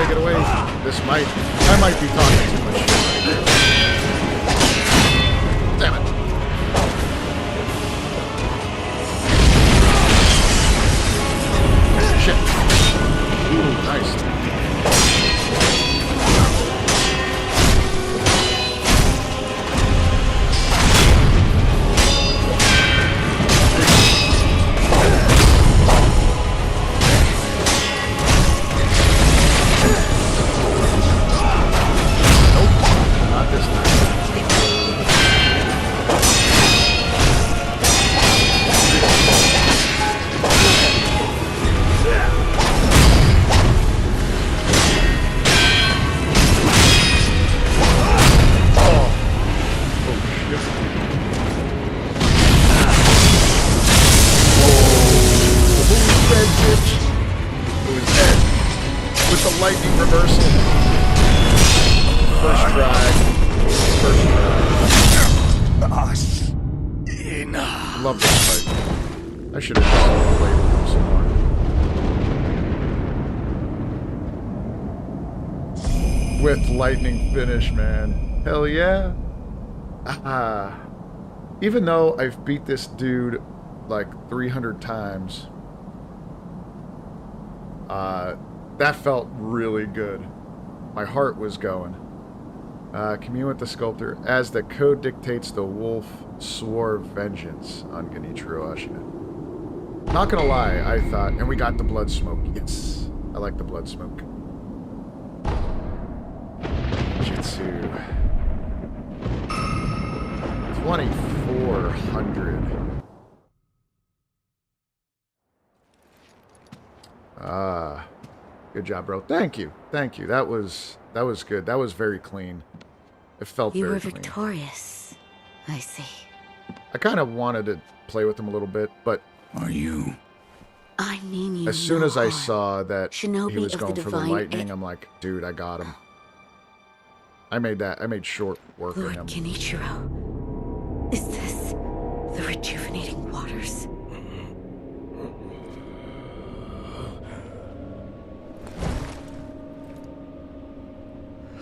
Get away. I might be talking too much shit right now. Damn it. Shit. Ooh, nice. Not this time. With the lightning reversal. First try. Love this fight. I should have just played with him some more. With lightning finish, man. Hell yeah. Even though I've beat this dude like 300 times, that felt really good. My heart was going. Commune with the sculptor. As the code dictates, the wolf swore vengeance on Genichiro Ashina. Not gonna lie, I thought, and we got the blood smoke. Yes, I like the blood smoke. Jitsu. 2400. Good job, bro. Thank you. Thank you. That was good. That was very clean. It felt You very were clean. victorious. I see. I kind of wanted to play with him a little bit, but Are you? I mean you as soon no as I harm. saw that Shinobi he was of the going for the divine lightning, air. I'm like, dude, I got him. I made short work of Lord him. Genichiro, is this the rejuvenating waters?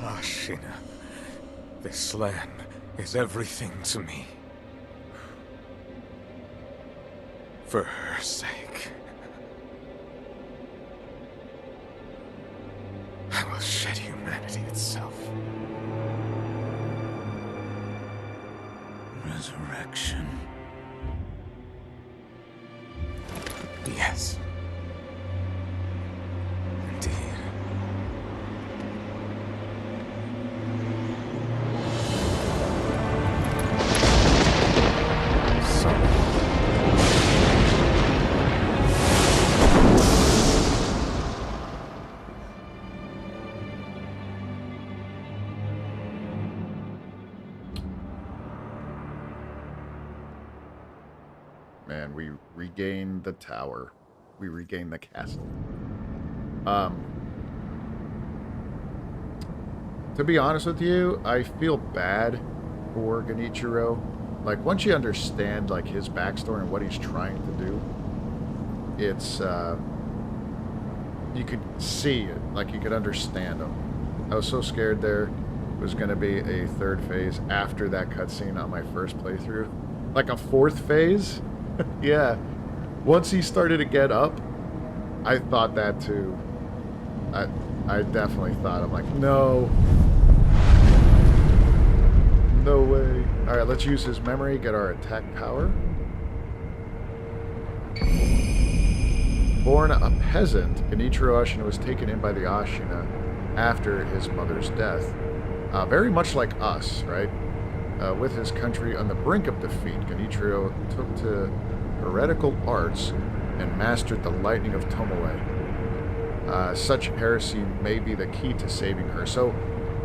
Ashina, this land is everything to me. For her sake, I will shed humanity itself. Resurrection. Yes. Indeed. Man, we regained the tower. We regained the castle. To be honest with you, I feel bad for Genichiro. Like, once you understand, like, his backstory and what he's trying to do, it's, you could see it. Like, you could understand him. I was so scared there. was going to be a third phase after that cutscene on my first playthrough. Like a fourth phase? Yeah. Once he started to get up, I thought that too. I definitely thought, I'm like, no. No way. Alright, let's use his memory, get our attack power. Born a peasant, Genichiro Ashina was taken in by the Ashina after his mother's death. Very much like us, right? With his country on the brink of defeat, Genichiro took to heretical arts and mastered the lightning of Tomoe. Such heresy may be the key to saving her. So,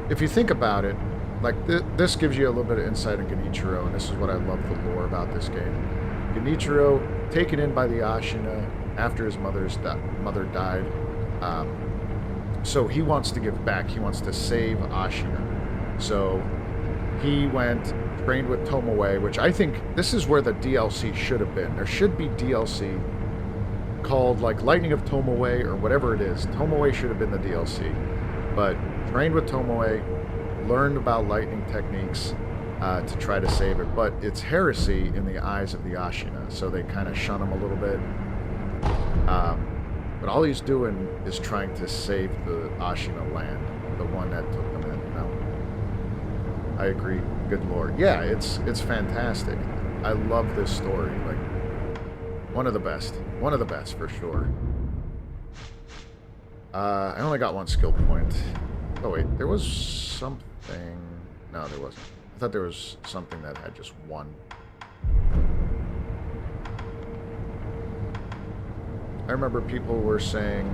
if you think about it, like this gives you a little bit of insight on Genichiro, and this is what I love the lore about this game. Genichiro, taken in by the Ashina after his mother died, so he wants to give back. He wants to save Ashina. So he went, trained with Tomoe, which I think this is where the DLC should have been. There should be DLC called like Lightning of Tomoe or whatever it is. Tomoe should have been the DLC. But trained with Tomoe, learned about lightning techniques to try to save it. But it's heresy in the eyes of the Ashina, so they kind of shun him a little bit. But all he's doing is trying to save the Ashina land, the one that took them in, you know? I agree. Good lord. Yeah, it's fantastic. I love this story. Like, one of the best. One of the best, for sure. I only got one skill point. Oh, wait. There was something... No, there wasn't. I thought there was something that had just one. I remember people were saying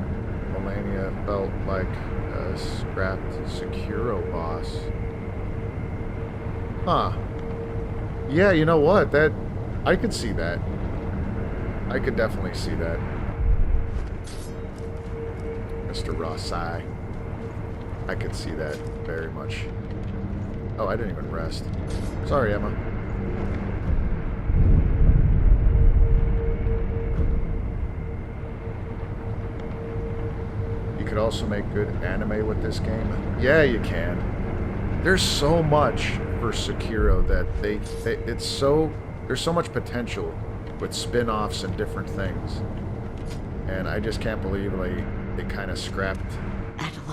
Melania felt like a scrapped Sekiro boss. Huh. Yeah, you know what? I could see that. I could definitely see that. Mr. Rossai. I could see that very much. Oh, I didn't even rest. Sorry, Emma. You could also make good anime with this game. Yeah, you can. There's so much for Sekiro that there's so much potential with spin-offs and different things. And I just can't believe they kind of scrapped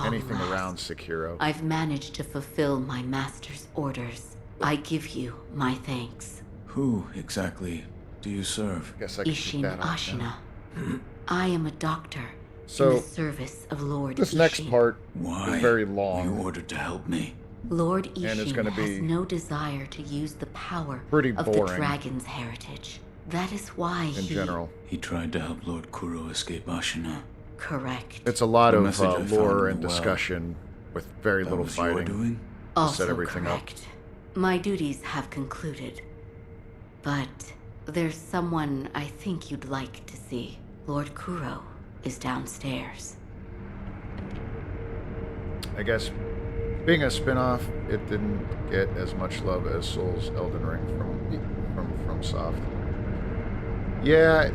anything around Sekiro. I've managed to fulfill my master's orders. I give you my thanks. Who exactly do you serve? Guess I can keep that on Ashina. now. I am a doctor So, in the service of Lord this Ishin. next part Why is very were long. you ordered to help me? Lord And it's Ishin gonna has be no desire to use the power pretty of the boring dragon's heritage. That is why in general. He tried to help Lord Kuro escape Ashina. Correct. It's a lot The of message I found lore in and the well, discussion with very That little was your fighting. doing? Also set everything up. correct. My duties have concluded. But there's someone I think you'd like to see. Lord Kuro is downstairs. I guess being a spin-off, it didn't get as much love as Souls Elden Ring from Soft. Yeah,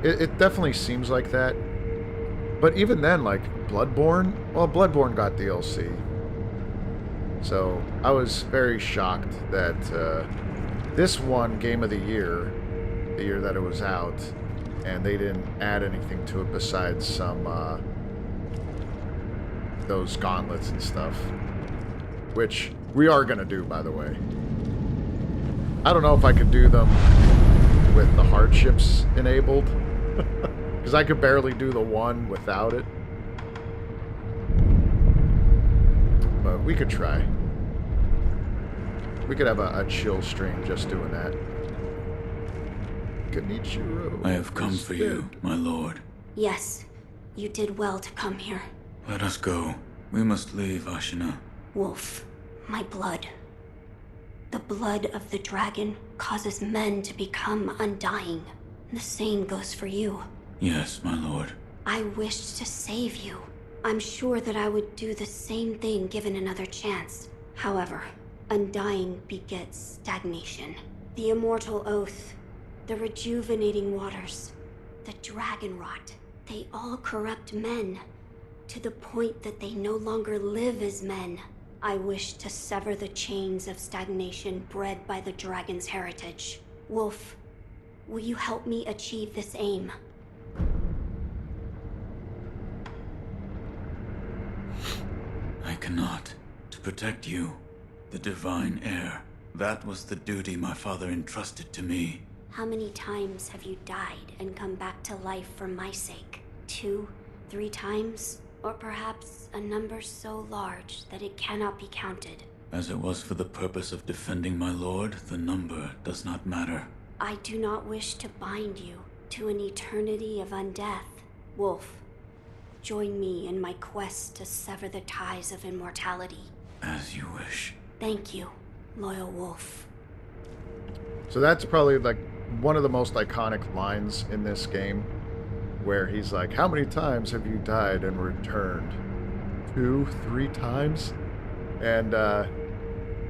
it definitely seems like that. But even then, like Bloodborne, well, Bloodborne got DLC. So I was very shocked that this won Game of the Year, the year that it was out, and they didn't add anything to it besides some those gauntlets and stuff, which we are gonna do, by the way. I don't know if I could do them with the hardships enabled, because I could barely do the one without it. But we could try. We could have a chill stream just doing that. Genichiro. I have come is for dead. you, my lord. Yes, you did well to come here. Let us go. We must leave Ashina. Wolf, my blood. The blood of the dragon causes men to become undying. The same goes for you. Yes, my lord. I wished to save you. I'm sure that I would do the same thing given another chance. However, undying begets stagnation. The immortal oath, the rejuvenating waters, the dragon rot, they all corrupt men to the point that they no longer live as men. I wish to sever the chains of stagnation bred by the dragon's heritage. Wolf, will you help me achieve this aim? I cannot. To protect you, the divine heir. That was the duty my father entrusted to me. How many times have you died and come back to life for my sake? 2, 3 times? Or perhaps a number so large that it cannot be counted? As it was for the purpose of defending my lord, the number does not matter. I do not wish to bind you to an eternity of undeath. Wolf, join me in my quest to sever the ties of immortality. As you wish. Thank you, loyal wolf. So that's probably like one of the most iconic lines in this game, where he's like, how many times have you died and returned? 2, 3 times? And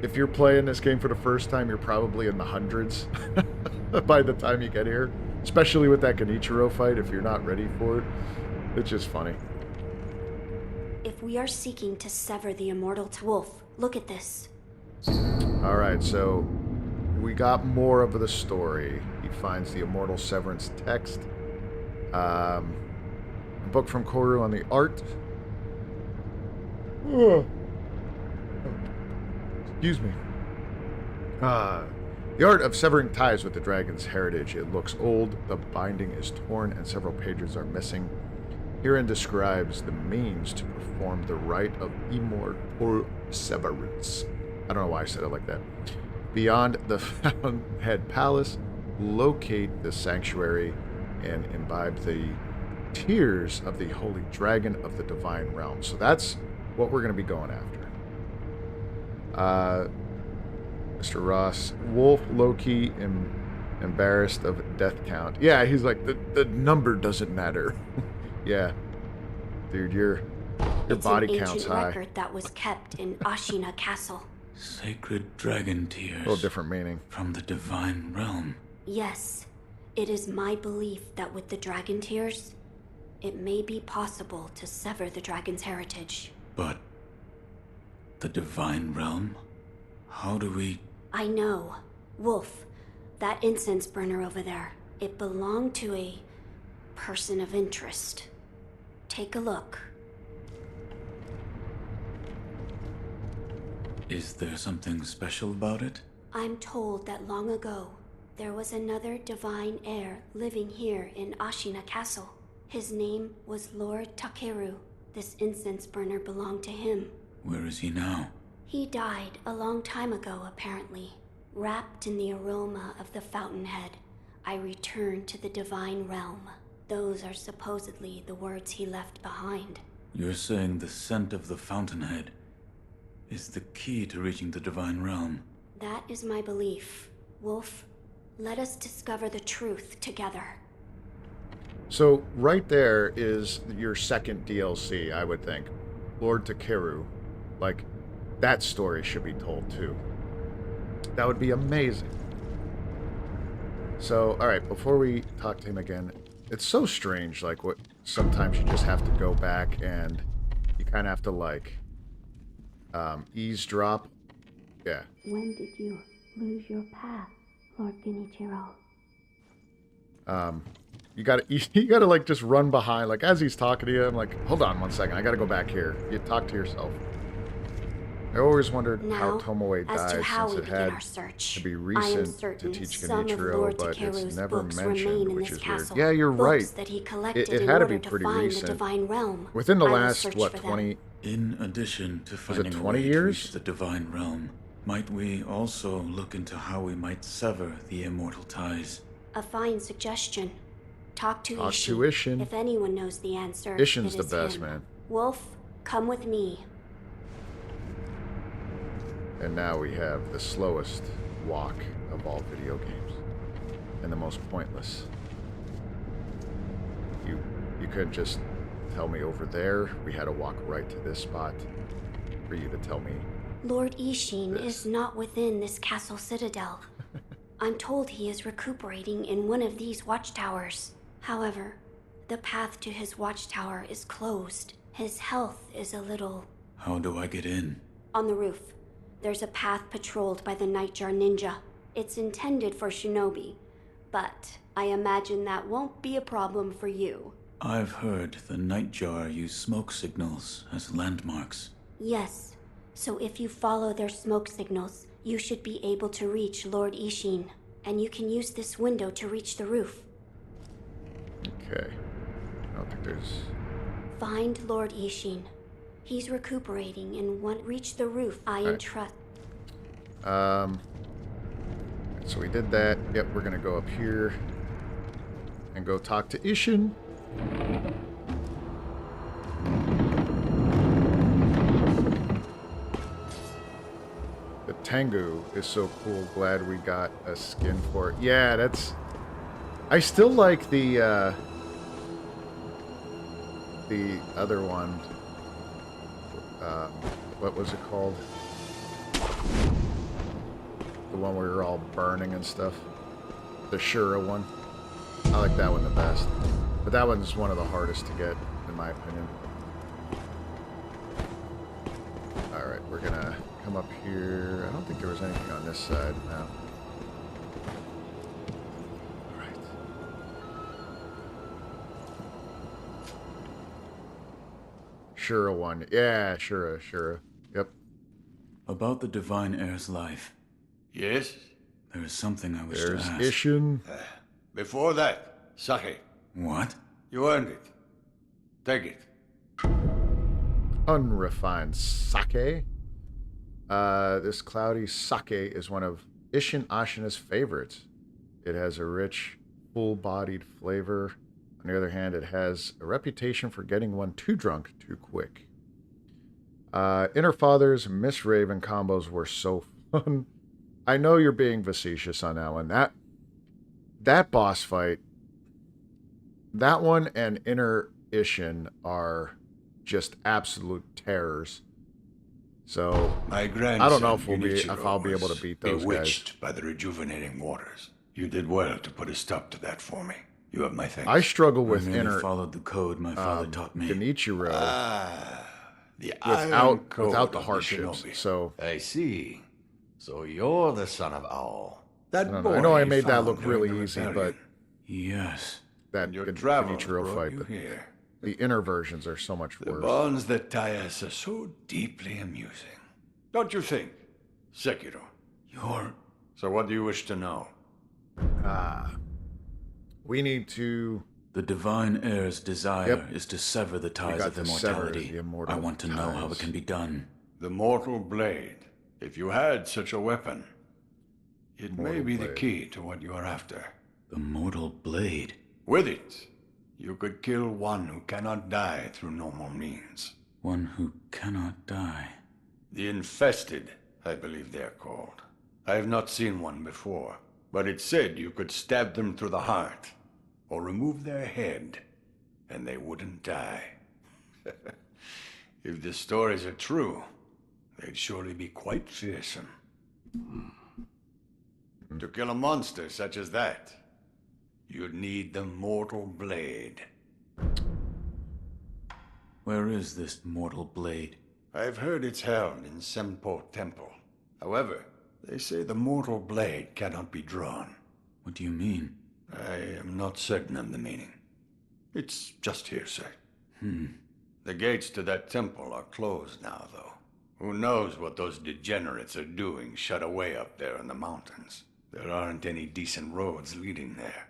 if you're playing this game for the first time, you're probably in the hundreds by the time you get here. Especially with that Genichiro fight, if you're not ready for it. It's just funny. If we are seeking to sever the immortal Wolf, look at this. Alright, so we got more of the story. He finds the immortal severance text. A book from Koru on the art. Excuse me. The art of severing ties with the dragon's heritage. It looks old, the binding is torn, and several pages are missing. Herein describes the means to perform the rite of immortal severance. I don't know why I said it like that. Beyond the Fountainhead Palace, locate the sanctuary and imbibe the tears of the holy dragon of the divine realm. So that's what we're going to be going after. Mr. Ross, Wolf, low-key, embarrassed of death count. Yeah, he's like, the number doesn't matter. Yeah. Dude, your body count's It's an ancient high. record that was kept in Ashina Castle. Sacred dragon tears. A little different meaning. From the divine realm. Yes, it is my belief that with the dragon tears, it may be possible to sever the dragon's heritage. But the divine realm? How do we... I know. Wolf, that incense burner over there, it belonged to a person of interest. Take a look. Is there something special about it? I'm told that long ago, there was another divine heir living here in Ashina Castle. His name was Lord Takeru. This incense burner belonged to him. Where is he now? He died a long time ago, apparently. Wrapped in the aroma of the fountainhead, I returned to the divine realm. Those are supposedly the words he left behind. You're saying the scent of the fountainhead is the key to reaching the divine realm? That is my belief. Wolf, let us discover the truth together. So right there is your second DLC, I would think. Lord Takeru. Like, that story should be told too. That would be amazing. So, alright, before we talk to him again, it's so strange, like, what sometimes you just have to go back and you kind of have to, like, eavesdrop. Yeah. When did you lose your path, Lord Genichiro? You gotta like just run behind, like as he's talking to you. I'm like, hold on 1 second, I gotta go back here. You talk to yourself. I always wondered how Tomoe died, since it had to be recent to teach Genichiro, but it's never mentioned, which is weird. Yeah, you're right. It had to be pretty recent. Within the last, what, 20... In addition to finding a 20 way to years? reach the divine realm, might we also look into how we might sever the immortal ties? A fine suggestion. Talk to Ishin. If anyone knows the answer, Ishin's it the is best, him. man. Wolf, come with me. And now we have the slowest walk of all video games. And the most pointless. You couldn't just tell me over there. We had to walk right to this spot for you to tell me. Lord Ishin is not within this castle citadel. I'm told he is recuperating in one of these watchtowers. However, the path to his watchtower is closed. His health is a little... How do I get in? On the roof, there's a path patrolled by the Nightjar Ninja. It's intended for shinobi, but I imagine that won't be a problem for you. I've heard the Nightjar use smoke signals as landmarks. Yes, so if you follow their smoke signals, you should be able to reach Lord Ishin, and you can use this window to reach the roof. Okay. I don't think there's... Find Lord Ishin. He's recuperating and won't reach the roof. I entrust. So we did that. Yep, we're gonna go up here and go talk to Ishin. The Tengu is so cool. Glad we got a skin for it. Yeah, that's... I still like the other one. What was it called? The one where you're all burning and stuff. The Shura one. I like that one the best. But that one's one of the hardest to get, in my opinion. Alright, we're gonna come up here. I don't think there was anything on this side. No. Alright. Shura one. Yeah, Shura. Yep. About the Divine Heir's life. Yes? There is something I wish There's to ask. Ishin. Before that, sake. What? You earned it. Take it. Unrefined sake. This cloudy sake is one of Ishin Ashina's favorites. It has a rich, full-bodied flavor. On the other hand, it has a reputation for getting one too drunk too quick. Inner Father's Miss Raven combos were so fun. I know you're being facetious on that one. That boss fight, that one and Inner Ishin are just absolute terrors. So My grandson, I don't know if I'll be able to was beat those bewitched guys. by the rejuvenating waters. You did well to put a stop to that for me. You have my thanks. I struggle I with merely Inner followed the code my father taught me. Genichiro The Iron Code without the of hardships. Shinobi. So I see. So you're the son of Owl. That I boy know I made that found look during really the easy, rebellion. but Yes. that Your travels Genichiro brought fight, you but here. the inner versions are so much The worse. bonds that tie us are so deeply amusing. Don't you think, Sekiro? So what do you wish to know? We need to... The Divine Heir's desire is to sever the ties got of to sever immortality. the immortal I want to know how ties. it can be done. The Mortal Blade. If you had such a weapon, it may Mortal be the Blade. key to what you are after. The Mortal Blade. With it, you could kill one who cannot die through normal means. One who cannot die. The Infested, I believe they're called. I have not seen one before, but it said you could stab them through the heart, or remove their head, and they wouldn't die. If the stories are true, they'd surely be quite fearsome. To kill a monster such as that, you'd need the Mortal Blade. Where is this Mortal Blade? I've heard it's held in Senpou Temple. However, they say the Mortal Blade cannot be drawn. What do you mean? I am not certain of the meaning. It's just hearsay. The gates to that temple are closed now, though. Who knows what those degenerates are doing shut away up there in the mountains. There aren't any decent roads leading there.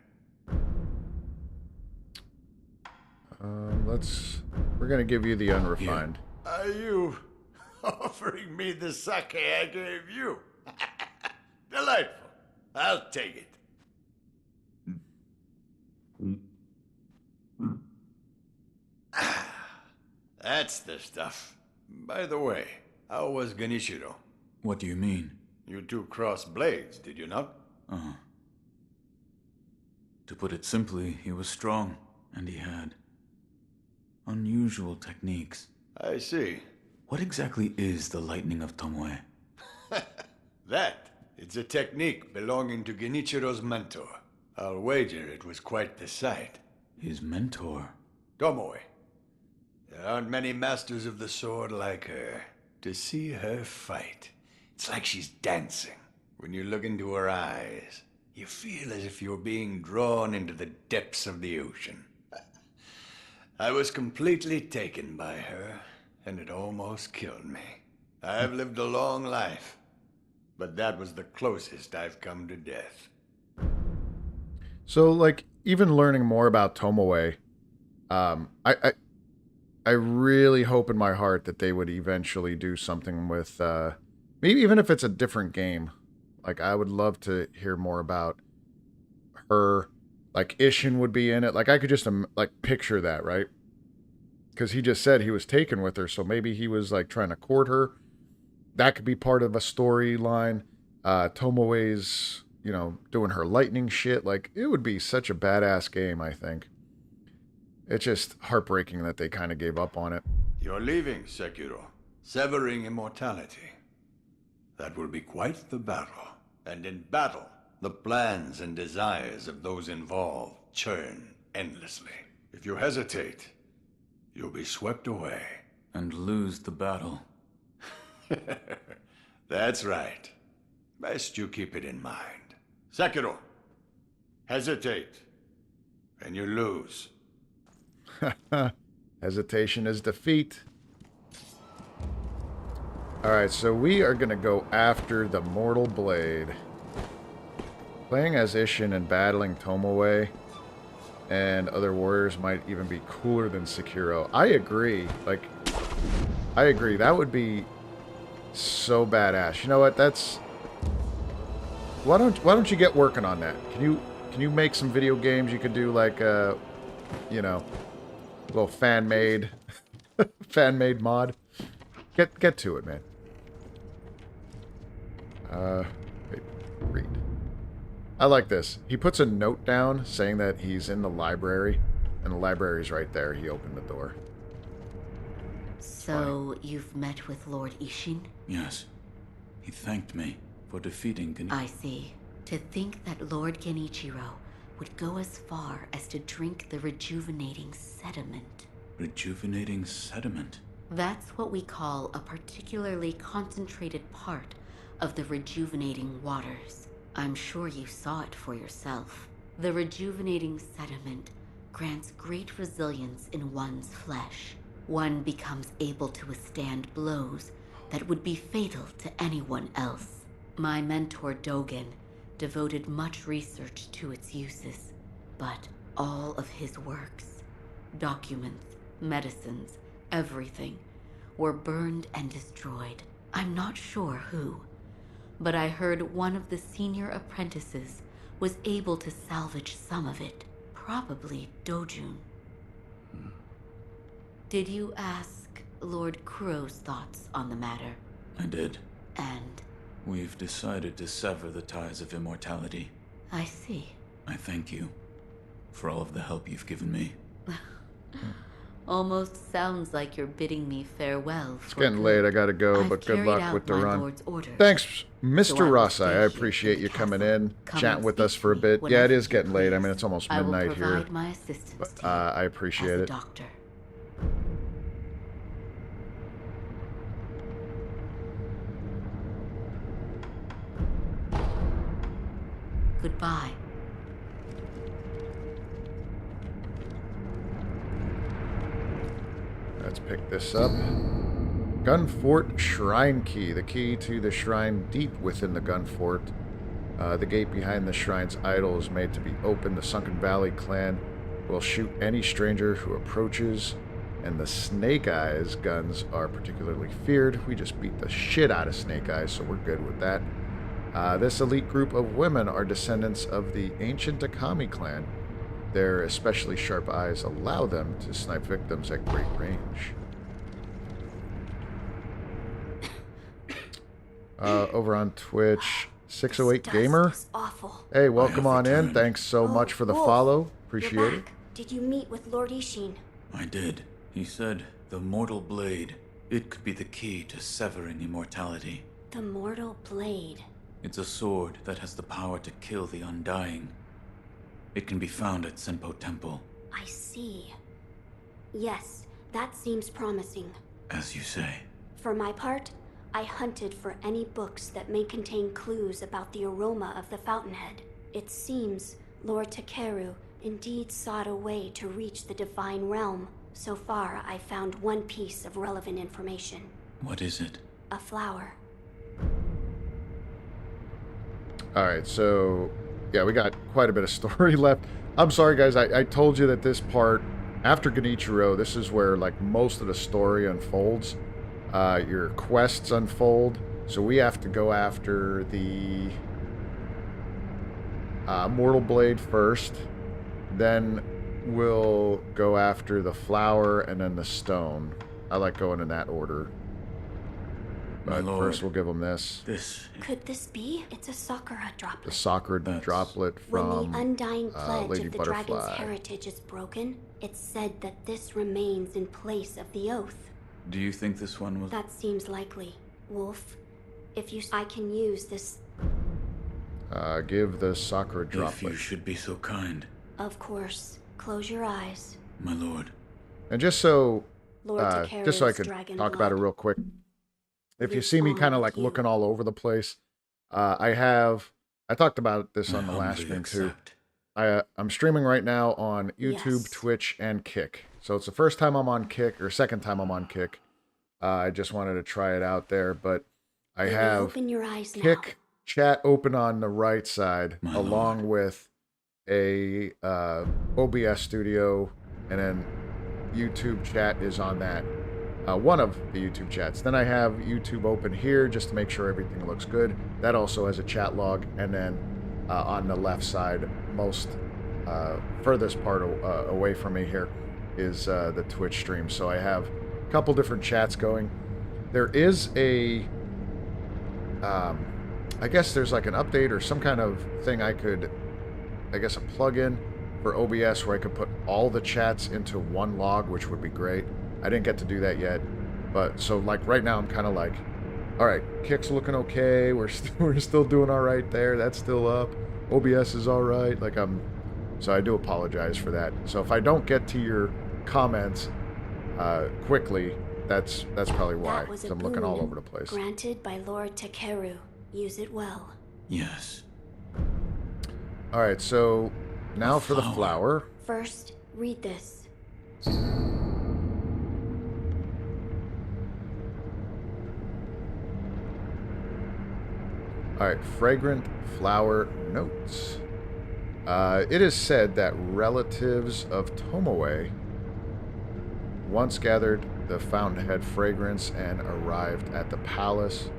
We're gonna give you the unrefined. Are you offering me the sake I gave you? Delightful. I'll take it. That's the stuff. By the way, how was Genichiro? What do you mean? You two crossed blades, did you not? To put it simply, he was strong, and he had unusual techniques. I see. What exactly is the Lightning of Tomoe? It's a technique belonging to Genichiro's mentor. I'll wager it was quite the sight. His mentor? Tomoe. There aren't many masters of the sword like her. to see her fight. It's like she's dancing. When you look into her eyes, you feel as if you're being drawn into the depths of the ocean. I was completely taken by her, and it almost killed me. I've lived a long life, but that was the closest I've come to death. So, like, even learning more about Tomoe, I really hope in my heart that they would eventually do something with, maybe even if it's a different game. Like, I would love to hear more about her. Like, Ishin would be in it. Like, I could just, like, picture that, right? Because he just said he was taken with her, so maybe he was, like, trying to court her. That could be part of a storyline. Tomoe's, you know, doing her lightning shit. Like, it would be such a badass game, I think. It's just heartbreaking that they kind of gave up on it. You're leaving, Sekiro. Severing immortality. That will be quite the battle. And in battle, the plans and desires of those involved churn endlessly. If you hesitate, you'll be swept away. And lose the battle. That's right. Best you keep it in mind. Sekiro, hesitate, and you lose. Hesitation is defeat. Alright, so we are going to go after the Mortal Blade. Playing as Ishin and battling Tomoe and other warriors might even be cooler than Sekiro. I agree. Like, I agree. That would be so badass. You know what? That's... Why don't you get working on that? Can you make some video games? You could do like you know, a little fan-made mod. Get to it, man. Wait, read. I like this. He puts a note down saying that he's in the library, and the library's right there. He opened the door. So, you've met with Lord Ishin? Yes. He thanked me for defeating Genichiro. I see. To think that Lord Genichiro would go as far as to drink the rejuvenating sediment. Rejuvenating sediment? That's what we call a particularly concentrated part of the rejuvenating waters. I'm sure you saw it for yourself. The rejuvenating sediment grants great resilience in one's flesh. One becomes able to withstand blows that would be fatal to anyone else. My mentor Dogen devoted much research to its uses, but all of his works, documents, medicines, everything, were burned and destroyed. I'm not sure who, but I heard one of the senior apprentices was able to salvage some of it. Probably Dojun. Did you ask Lord Kuro's thoughts on the matter? I did. And? We've decided to sever the ties of immortality. I see. I thank you for all of the help you've given me. Almost sounds like you're bidding me farewell. It's getting late. I gotta go, but good luck with the run. Thanks, Mr. Rossi. I appreciate you coming in, chatting with us for a bit. Yeah, it is getting late. I mean, it's almost midnight here. But I appreciate it. Doctor. Goodbye. Let's pick this up. Gun Fort Shrine Key. The key to the shrine deep within the Gun Fort. The gate behind the shrine's idol is made to be open. The Sunken Valley clan will shoot any stranger who approaches. And the Snake Eyes guns are particularly feared. We just beat the shit out of Snake Eyes, so we're good with that. This elite group of women are descendants of the ancient Akami clan. Their especially sharp eyes allow them to snipe victims at great range. Over on Twitch, 608 Gamer. Hey, welcome on in. Thanks so much for the follow. Appreciate it. Did you meet with Lord Ishin? I did. He said the Mortal Blade, it could be the key to severing immortality. The Mortal Blade. It's a sword that has the power to kill the Undying. It can be found at Senpou Temple. I see. Yes, that seems promising. As you say. For my part, I hunted for any books that may contain clues about the aroma of the fountainhead. It seems Lord Takeru indeed sought a way to reach the divine realm. So far, I found one piece of relevant information. What is it? A flower. Alright, so yeah, we got quite a bit of story left. I'm sorry guys, I told you that this part, after Genichiro, this is where like most of the story unfolds. Your quests unfold, so we have to go after the Mortal Blade first, then we'll go after the flower and then the stone. I like going in that order. But first we'll give them this. Could this be? It's a Sakura droplet. The Sakura droplet from when the undying pledge Lady of the Butterfly. dragon's heritage is broken, it's said that this remains in place of the oath. Do you think this one was... That seems likely. Wolf, I can use this... give the Sakura droplet. If you should be so kind. Of course. Close your eyes. My lord. And just so... Lord just so I could talk about it real quick. If you see me kind of like looking all over the place, I talked about this on the last stream too. I'm streaming right now on YouTube, Twitch, and Kick. So it's the first time I'm on Kick, or second time I'm on Kick. I just wanted to try it out there, but I have Kick chat open on the right side, along with a OBS studio, and then YouTube chat is on that. One of the YouTube chats. Then I have YouTube open here just to make sure everything looks good. That also has a chat log, and then on the left side, most furthest part away from me here is the Twitch stream. So I have a couple different chats going. There is a I guess there's like an update or some kind of thing I could, I guess a plugin for OBS where I could put all the chats into one log, which would be great. I didn't get to do that yet, but so like right now I'm kind of like, all right, Kick's looking okay. We're still doing all right there. That's still up. OBS is all right. Like so I do apologize for that. So if I don't get to your comments quickly, that's probably why. Because I'm looking all over the place. Granted by Lord Takeru. Use it well. Yes. All right, so now for the flower. First, read this. Alright, fragrant flower notes. It is said that relatives of Tomoe once gathered the fountainhead fragrance and arrived at the palace.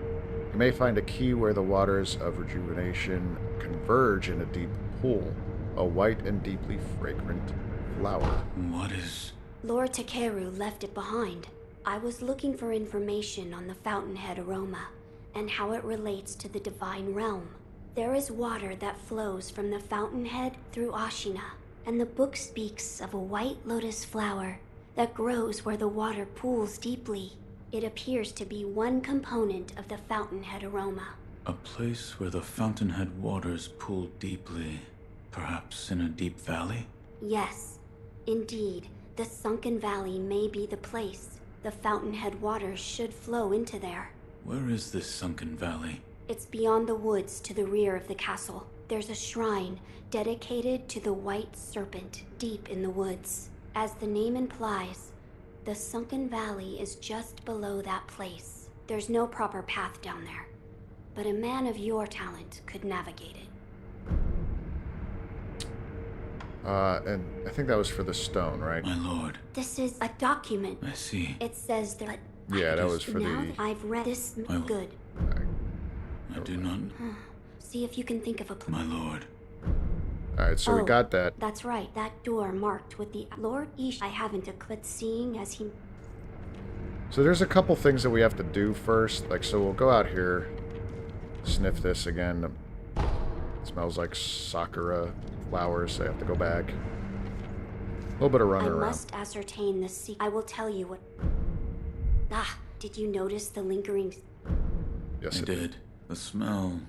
You may find a key where the waters of rejuvenation converge in a deep pool, a white and deeply fragrant flower. What is... Lord Takeru left it behind. I was looking for information on the fountainhead aroma and how it relates to the divine realm. There is water that flows from the fountainhead through Ashina, and the book speaks of a white lotus flower that grows where the water pools deeply. It appears to be one component of the fountainhead aroma. A place where the fountainhead waters pool deeply, perhaps in a deep valley? Yes, indeed. The Sunken Valley may be the place. The fountainhead waters should flow into there. Where is this Sunken Valley? It's beyond the woods to the rear of the castle. There's a shrine dedicated to the white serpent deep in the woods. As the name implies, the Sunken Valley is just below that place. There's no proper path down there, but a man of your talent could navigate it. And I think that was for the stone, right? My lord. This is a document. I see. It says that... Yeah, that was for now the... I've read this... Good. I do not... See if you can think of a plan. My lord. Alright, so we got that. That's right. That door marked with the Lord Ish. I haven't a but seeing as he... So there's a couple things that we have to do first. Like, so we'll go out here, sniff this again. It smells like sakura flowers, so I have to go back. A little bit of running around. I must ascertain the secret. I will tell you what... did you notice the lingering... Yes, I did. The smell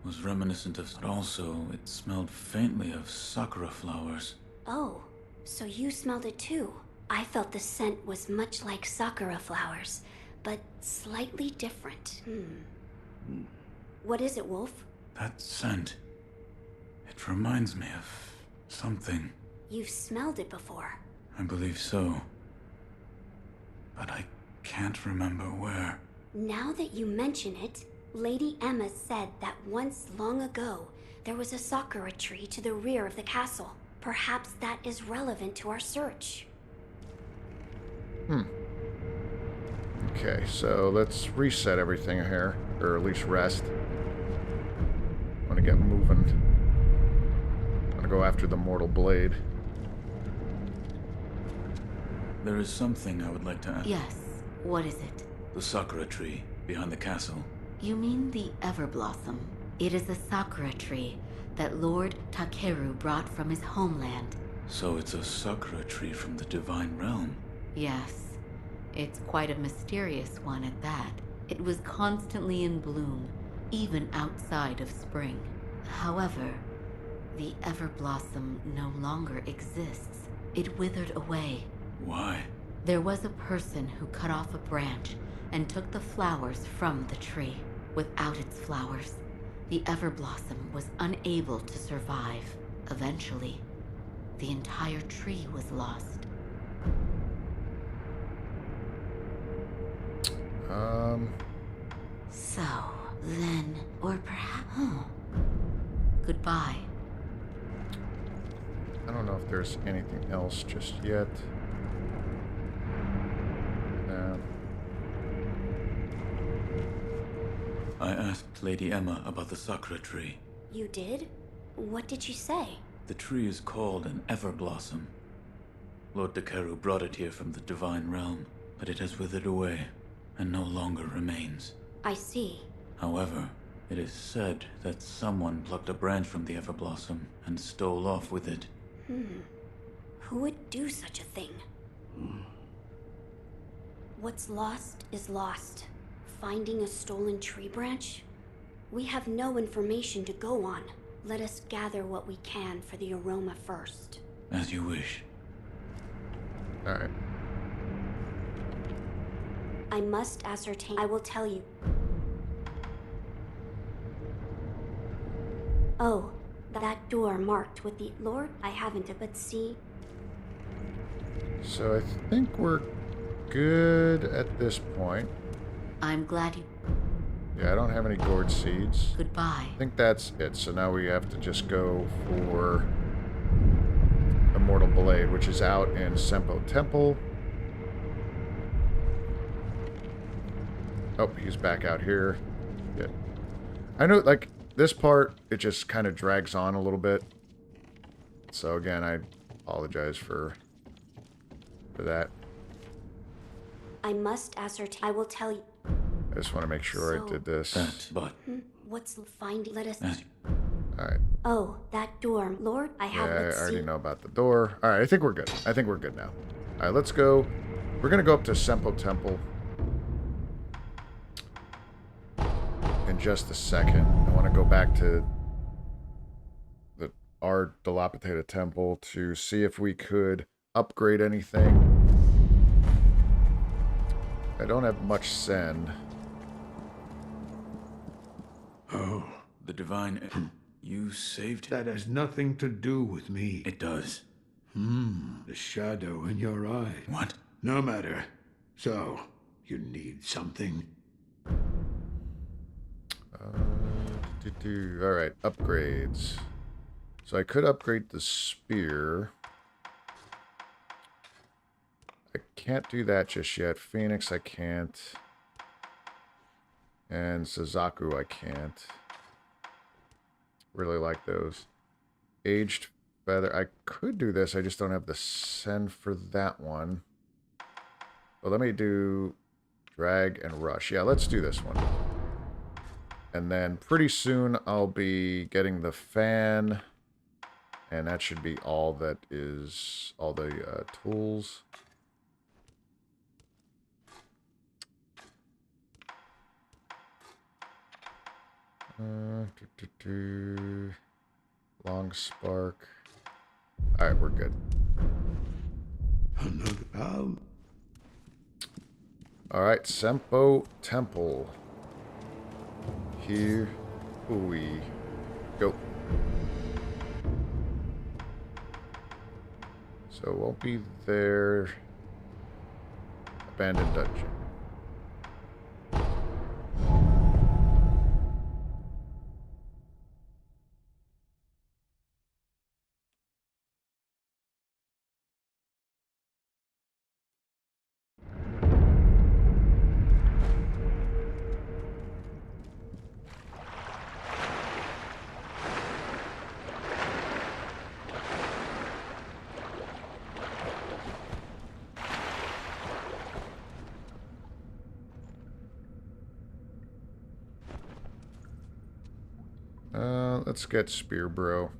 was reminiscent of... Also, it smelled faintly of sakura flowers. Oh, so you smelled it too. I felt the scent was much like sakura flowers, but slightly different. What is it, Wolf? That scent. It reminds me of something. You've smelled it before. I believe so. But I can't remember where. Now that you mention it, Lady Emma said that once long ago, there was a sakura tree to the rear of the castle. Perhaps that is relevant to our search. Okay, so let's reset everything here, or at least rest. I want to get moving. I want to go after the Mortal Blade. There is something I would like to ask. Yes, what is it? The sakura tree behind the castle. You mean the Everblossom? It is a sakura tree that Lord Takeru brought from his homeland. So it's a sakura tree from the Divine Realm. Yes, it's quite a mysterious one at that. It was constantly in bloom, even outside of spring. However, the Everblossom no longer exists. It withered away. Why? There was a person who cut off a branch and took the flowers from the tree. Without its flowers, the Everblossom was unable to survive. Eventually, the entire tree was lost. So, then, or perhaps... Goodbye. I don't know if there's anything else just yet. No. I asked Lady Emma about the sakura tree. You did? What did she say? The tree is called an Everblossom. Lord Takeru brought it here from the Divine Realm, but it has withered away and no longer remains. I see. However, it is said that someone plucked a branch from the Everblossom and stole off with it. Who would do such a thing? What's lost is lost. Finding a stolen tree branch? We have no information to go on. Let us gather what we can for the aroma first. As you wish. Alright. I must ascertain. I will tell you. Oh, that door marked with the Lord? I haven't, but see. So I think we're good at this point. I'm glad you... Yeah, I don't have any gourd seeds. Goodbye. I think that's it. So now we have to just go for the Mortal Blade, which is out in Senpou Temple. Oh, he's back out here. Good. I know, like, this part, it just kind of drags on a little bit. So again, I apologize for that. I must ascertain. I will tell you. I just want to make sure I did this. But What's finding? Let us. Alright. Oh, that door, Lord. I have. Yeah, I Let's already see. know about the door. Alright, I think we're good. I think we're good now. Alright, let's go. We're going to go up to Senpou Temple in just a second. I want to go back to our Dilapidated Temple to see if we could upgrade anything. I don't have much send. Oh, the Divine... You saved That has nothing to do with me. It does. The shadow in your eye. What? No matter. So, you need something? Alright, upgrades. So I could upgrade the spear. I can't do that just yet. Phoenix I can't. And Suzaku I can't. Really like those. Aged Feather. I could do this. I just don't have the send for that one. Well, let me do Drag and Rush. Yeah, let's do this one. And then pretty soon I'll be getting the fan. And that should be all that is all the tools. Long spark. Alright, we're good. Alright, Senpou Temple. Here we go. So it won't be there. Abandoned dungeon. Let's get Spear Bro.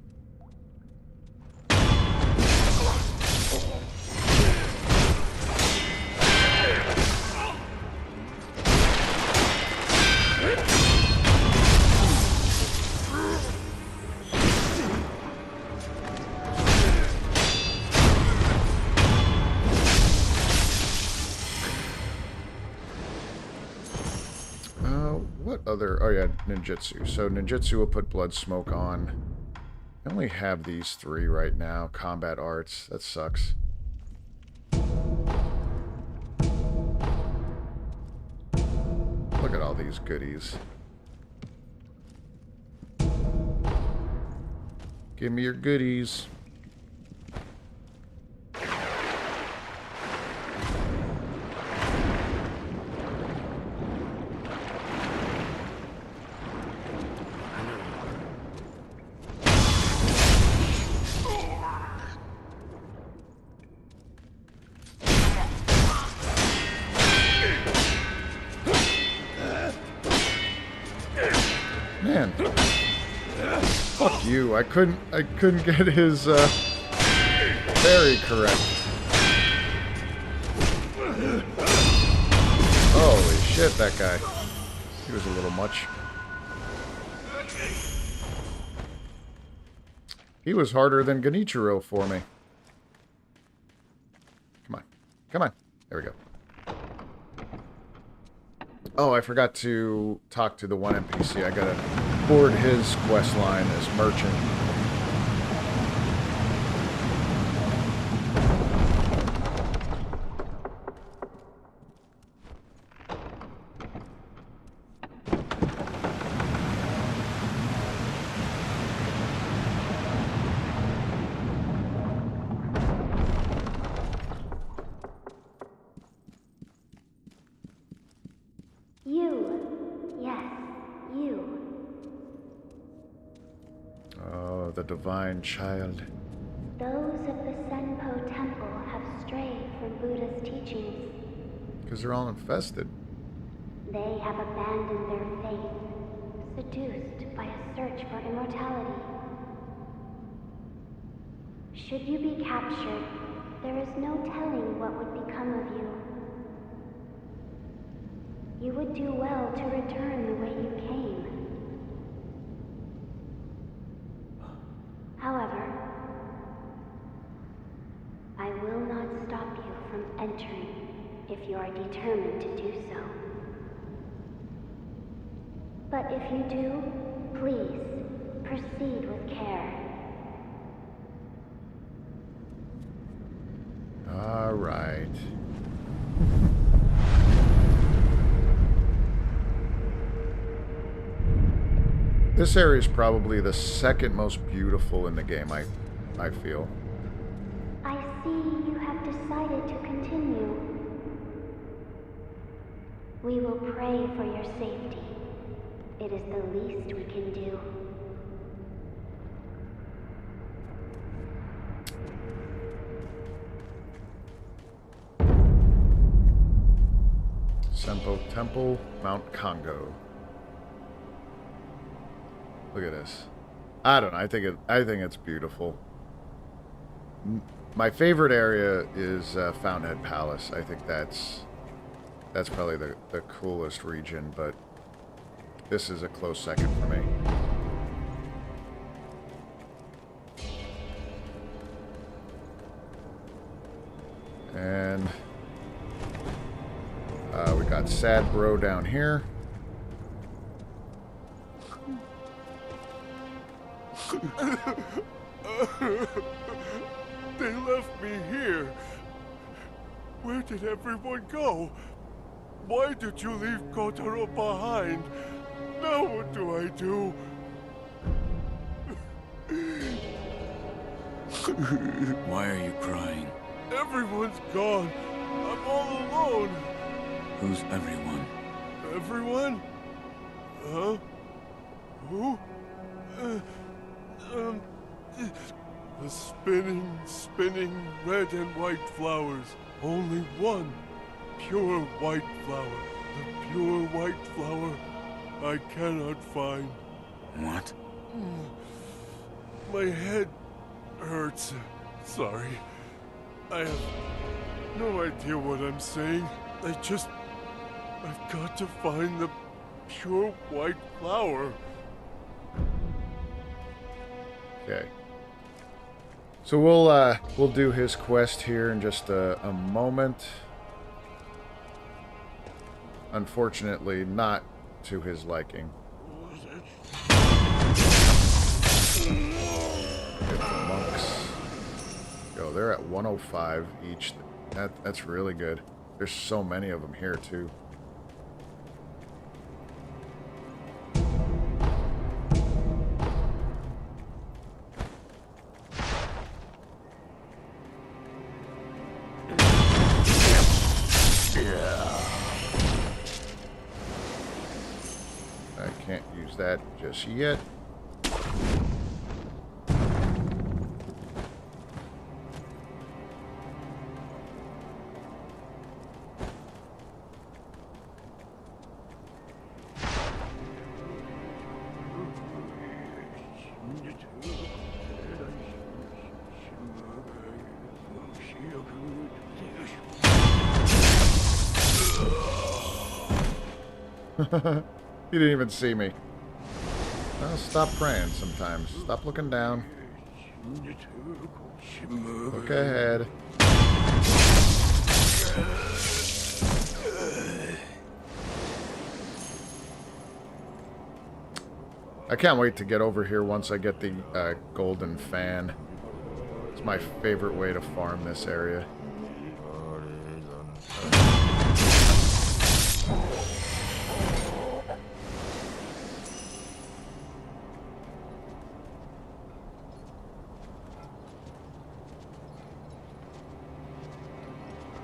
What other... Oh yeah, ninjutsu. So ninjutsu will put blood smoke on. I only have these 3 right now. Combat arts. That sucks. Look at all these goodies. Give me your goodies. Man. Fuck you. I couldn't get his parry correct. Holy shit, that guy. He was a little much. He was harder than Genichiro for me. Come on. Come on. There we go. Oh, I forgot to talk to the one NPC. I gotta board his quest line as merchant. The divine child. Those of the Senpou Temple have strayed from Buddha's teachings. Because they're all infested. They have abandoned their faith, seduced by a search for immortality. Should you be captured, there is no telling what would become of you. You would do well to return the way you came. However, I will not stop you from entering if you are determined to do so. But if you do, please proceed with care. All right. This area is probably the second most beautiful in the game, I feel. I see you have decided to continue. We will pray for your safety. It is the least we can do. Senpou Temple, Mount Congo. Look at this. I don't know. I think it's beautiful. My favorite area is Fountainhead Palace. I think that's probably the coolest region, but this is a close second for me. And We got Sad Bro down here. They left me here. Where did everyone go? Why did you leave Kotaro behind? Now what do I do? Why are you crying? Everyone's gone. I'm all alone. Who's everyone? Everyone? Huh? Who? The spinning red and white flowers. Only one pure white flower. The pure white flower I cannot find. What? My head hurts. Sorry. I have no idea what I'm saying. I've got to find the pure white flower. Okay. So we'll do his quest here in just a moment. Unfortunately, not to his liking. Get the monks. Yo, they're at 105 each. That's really good. There's so many of them here too. I can't use that just yet. He didn't even see me. Well, stop praying sometimes. Stop looking down. Look ahead. I can't wait to get over here once I get the golden fan. It's my favorite way to farm this area.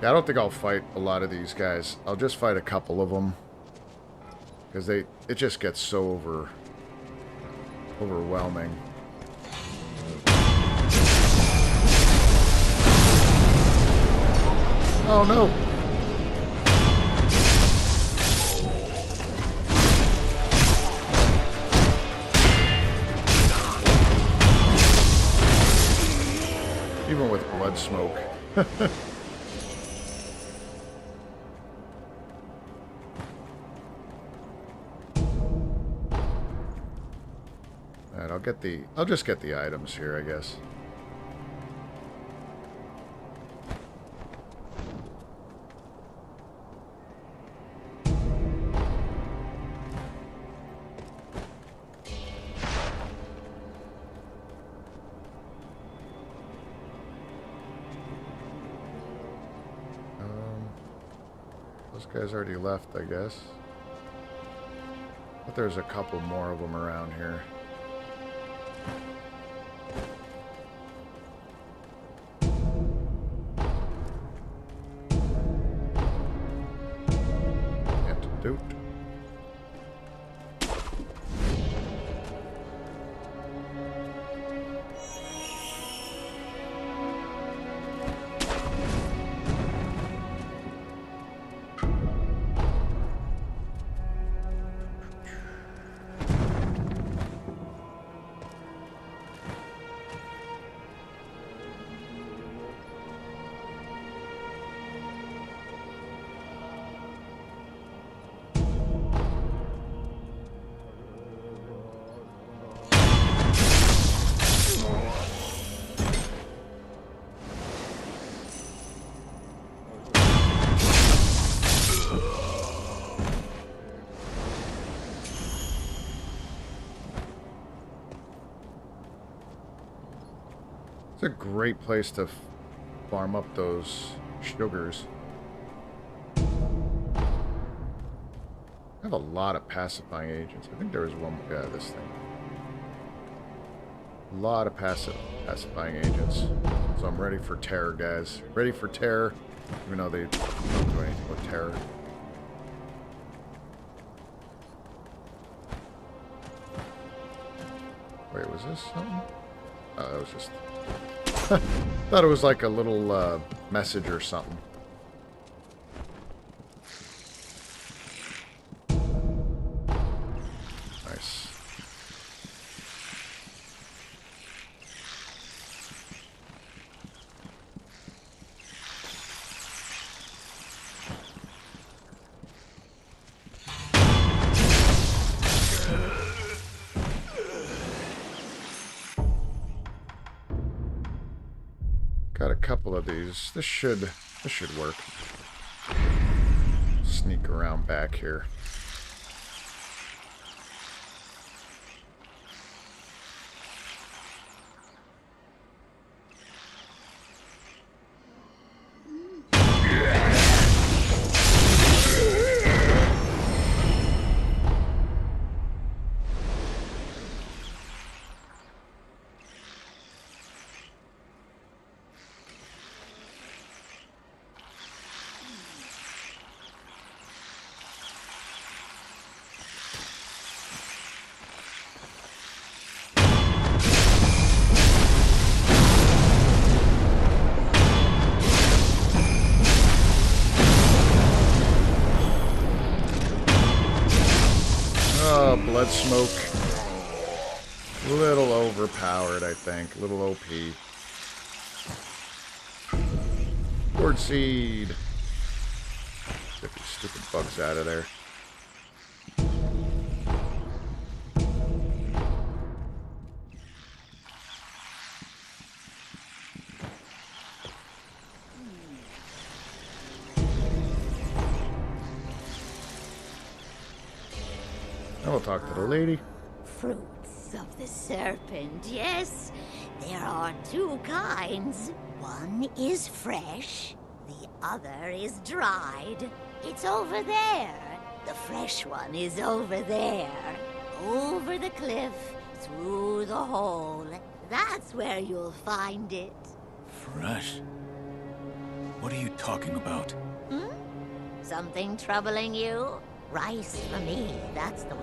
Yeah, I don't think I'll fight a lot of these guys. I'll just fight a couple of them. Because it just gets so overwhelming. Oh no! Even with blood smoke. Alright, I'll just get the items here, I guess. Those guys already left, I guess. But there's a couple more of them around here. Antidote. It's a great place to farm up those sugars. I have a lot of pacifying agents. I think there was one. Yeah, this thing. A lot of pacifying agents. So I'm ready for terror, guys. Ready for terror. Even though they don't do anything with terror. Wait, was this something? Oh, that was just... thought it was like a little message or something. Nice. Got a couple of these. This should work. Sneak around back here. Blood smoke. A little overpowered, I think. A little OP. Gourd seed. Get these stupid bugs out of there. We'll talk to the lady. Fruits of the serpent, yes. There are two kinds. One is fresh, the other is dried. It's over there. The fresh one is over there. Over the cliff, through the hole. That's where you'll find it. Fresh? What are you talking about? Hmm? Something troubling you? Rice for me, that's the way.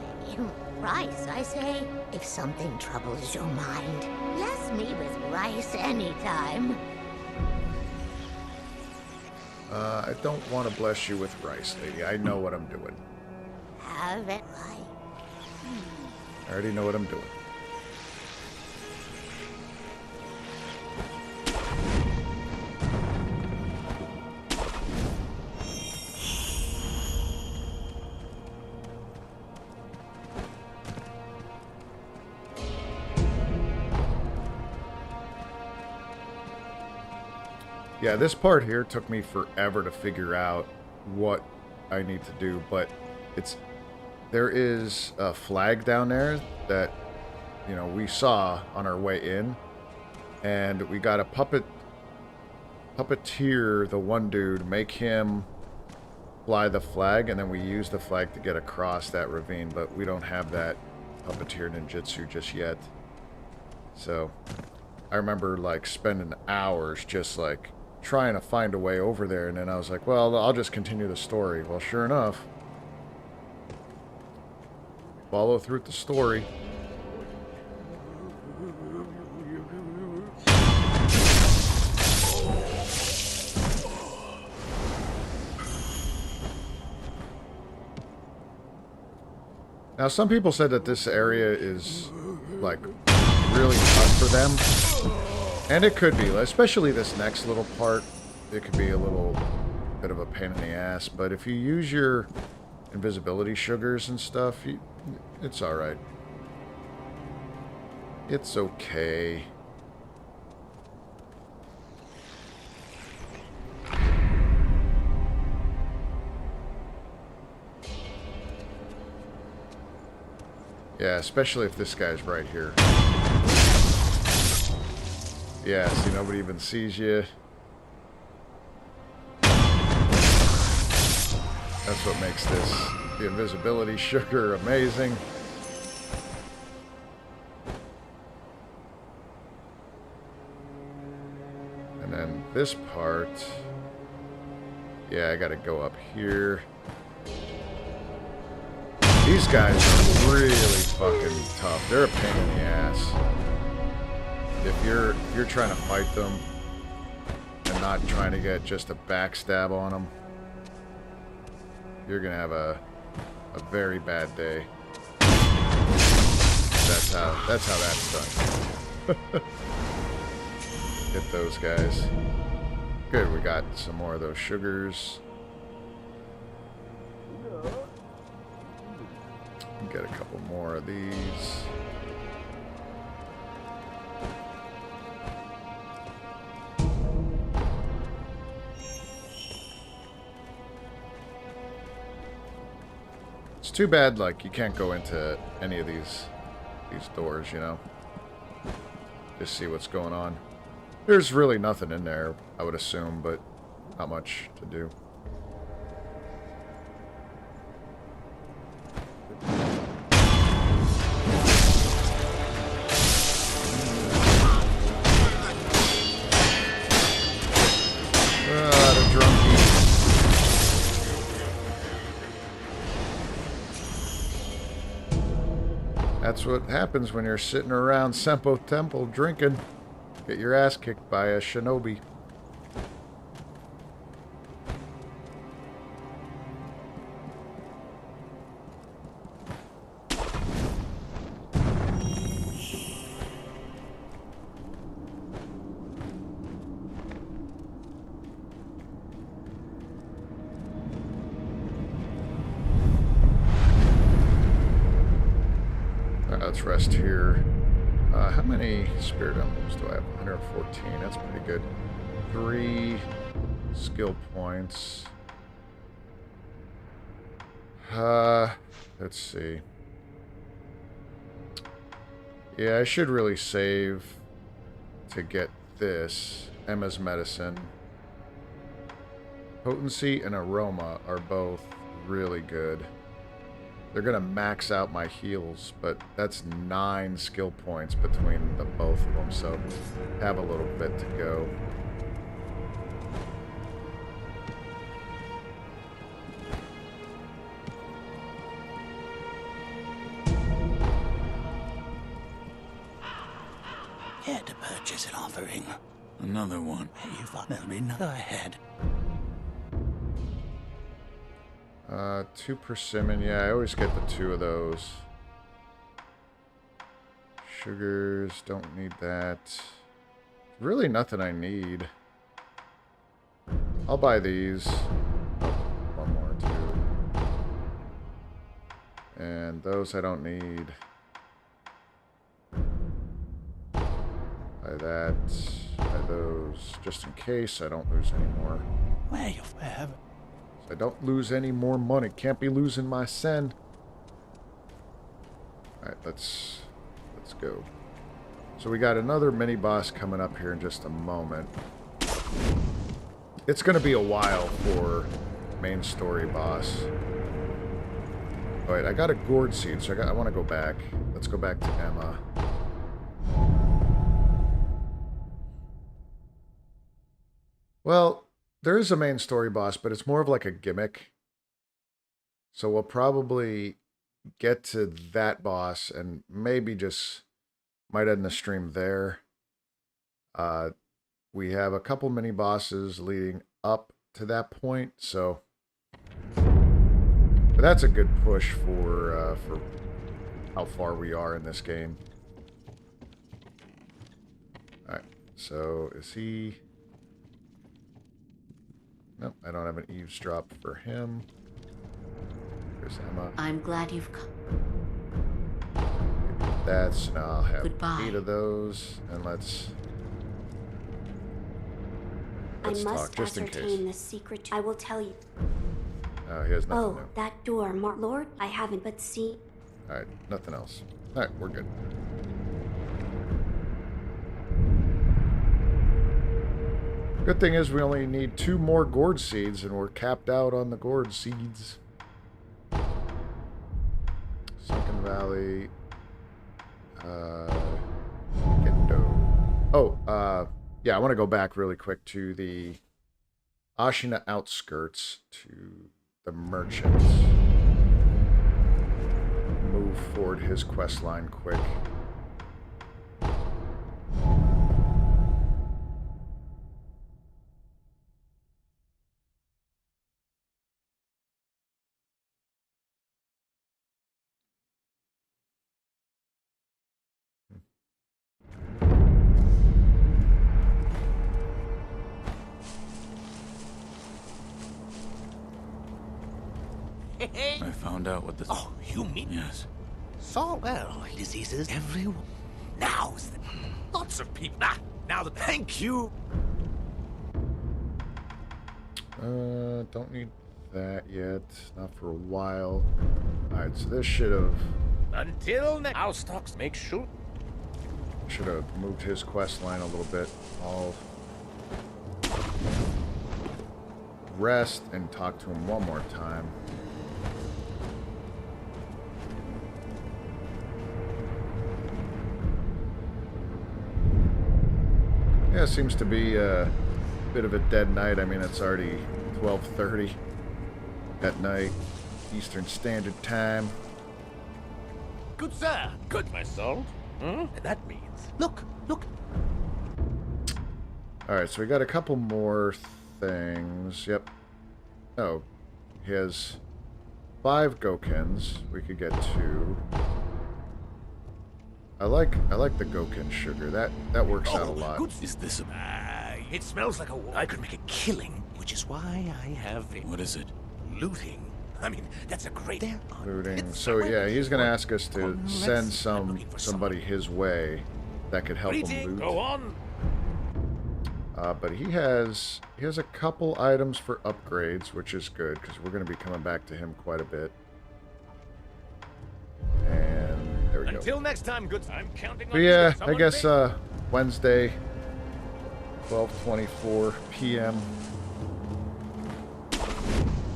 Rice, I say. If something troubles your mind, bless me with rice anytime. I don't want to bless you with rice, lady. I know what I'm doing. Have it right. I already know what I'm doing. Yeah, this part here took me forever to figure out what I need to do, but there is a flag down there that, you know, we saw on our way in, and we got a puppeteer, the one dude, make him fly the flag, and then we use the flag to get across that ravine, but we don't have that puppeteer ninjutsu just yet. So I remember like spending hours just like trying to find a way over there, and then I was like, well, I'll just continue the story. Well, sure enough, follow through the story. Now, some people said that this area is like really tough for them. And it could be, especially this next little part, it could be a little bit of a pain in the ass. But if you use your invisibility sugars and stuff, it's alright. It's okay. Yeah, especially if this guy's right here. Yeah, see, nobody even sees you. That's what makes the invisibility sugar amazing. And then this part, yeah, I gotta go up here. These guys are really fucking tough. They're a pain in the ass. If you're trying to fight them and not trying to get just a backstab on them, you're gonna have a very bad day. That's how that's done. Hit those guys. Good, we got some more of those sugars. Get a couple more of these. It's too bad, like, you can't go into any of these doors, you know? Just see what's going on. There's really nothing in there, I would assume, but not much to do. That's what happens when you're sitting around Senpou Temple drinking. Get your ass kicked by a shinobi. Let's rest here. How many spirit emblems do I have? 114. That's pretty good. 3 skill points. Let's see. Yeah, I should really save to get this. Emma's medicine. Potency and aroma are both really good. They're going to max out my heals, but that's 9 skill points between the both of them, so have a little bit to go. Here to purchase an offering. Another one. You've got another ahead. 2 persimmon. Yeah, I always get the 2 of those. Sugars, don't need that. Really nothing I need. I'll buy these. Oh, one more, 2. And those I don't need. Buy that. Buy those, just in case I don't lose any more. Where you have? I don't lose any more money. Can't be losing my sen. Alright, let's go. So we got another mini-boss coming up here in just a moment. It's going to be a while for main story boss. Alright, I got a gourd seed, so I want to go back. Let's go back to Emma. Well, there is a main story boss, but it's more of like a gimmick. So we'll probably get to that boss and maybe just might end the stream there. We have a couple mini bosses leading up to that point, so but that's a good push for how far we are in this game. All right, so is he? Nope, I don't have an eavesdrop for him. There's Emma. I'm glad you've come. That's, now I'll have Goodbye. 8 of those, and let's I must talk, just in ascertain case. the secret. I will tell you. Oh, he has nothing Oh, new. that door, Lord, I haven't but seen. Alright, nothing else. Alright, we're good. Good thing is we only need 2 more gourd seeds, and we're capped out on the gourd seeds. Sunken Valley. Yeah, I want to go back really quick to the Ashina outskirts, to the merchants. Move forward his quest line quick. I found out what this... Oh, you mean? Yes. So well, diseases everywhere. Now's the... Lots of people. Now the... Thank you. Don't need that yet. Not for a while. Alright, so this should have... Until next... Our stocks make sure... Should have moved his quest line a little bit. I'll rest and talk to him one more time. Yeah, it seems to be a bit of a dead night. I mean, it's already 12:30 at night, Eastern Standard Time. Good sir. Good, my soul. That means... Look. Alright, so we got a couple more things. Yep. Oh, he has 5 Gokens. We could get 2. I like the Goken sugar. That works out a lot. Good. Is this a... it smells like a... I could make a killing, which is why I have... What is it? Looting. I mean, that's a great... Looting. So yeah, he's gonna ask us to send somebody his way that could help him loot. Go on. But he has a couple items for upgrades, which is good because we're gonna be coming back to him quite a bit. And there we go. Until next time, good. I'm counting on but yeah, I guess Wednesday, 12:24 p.m.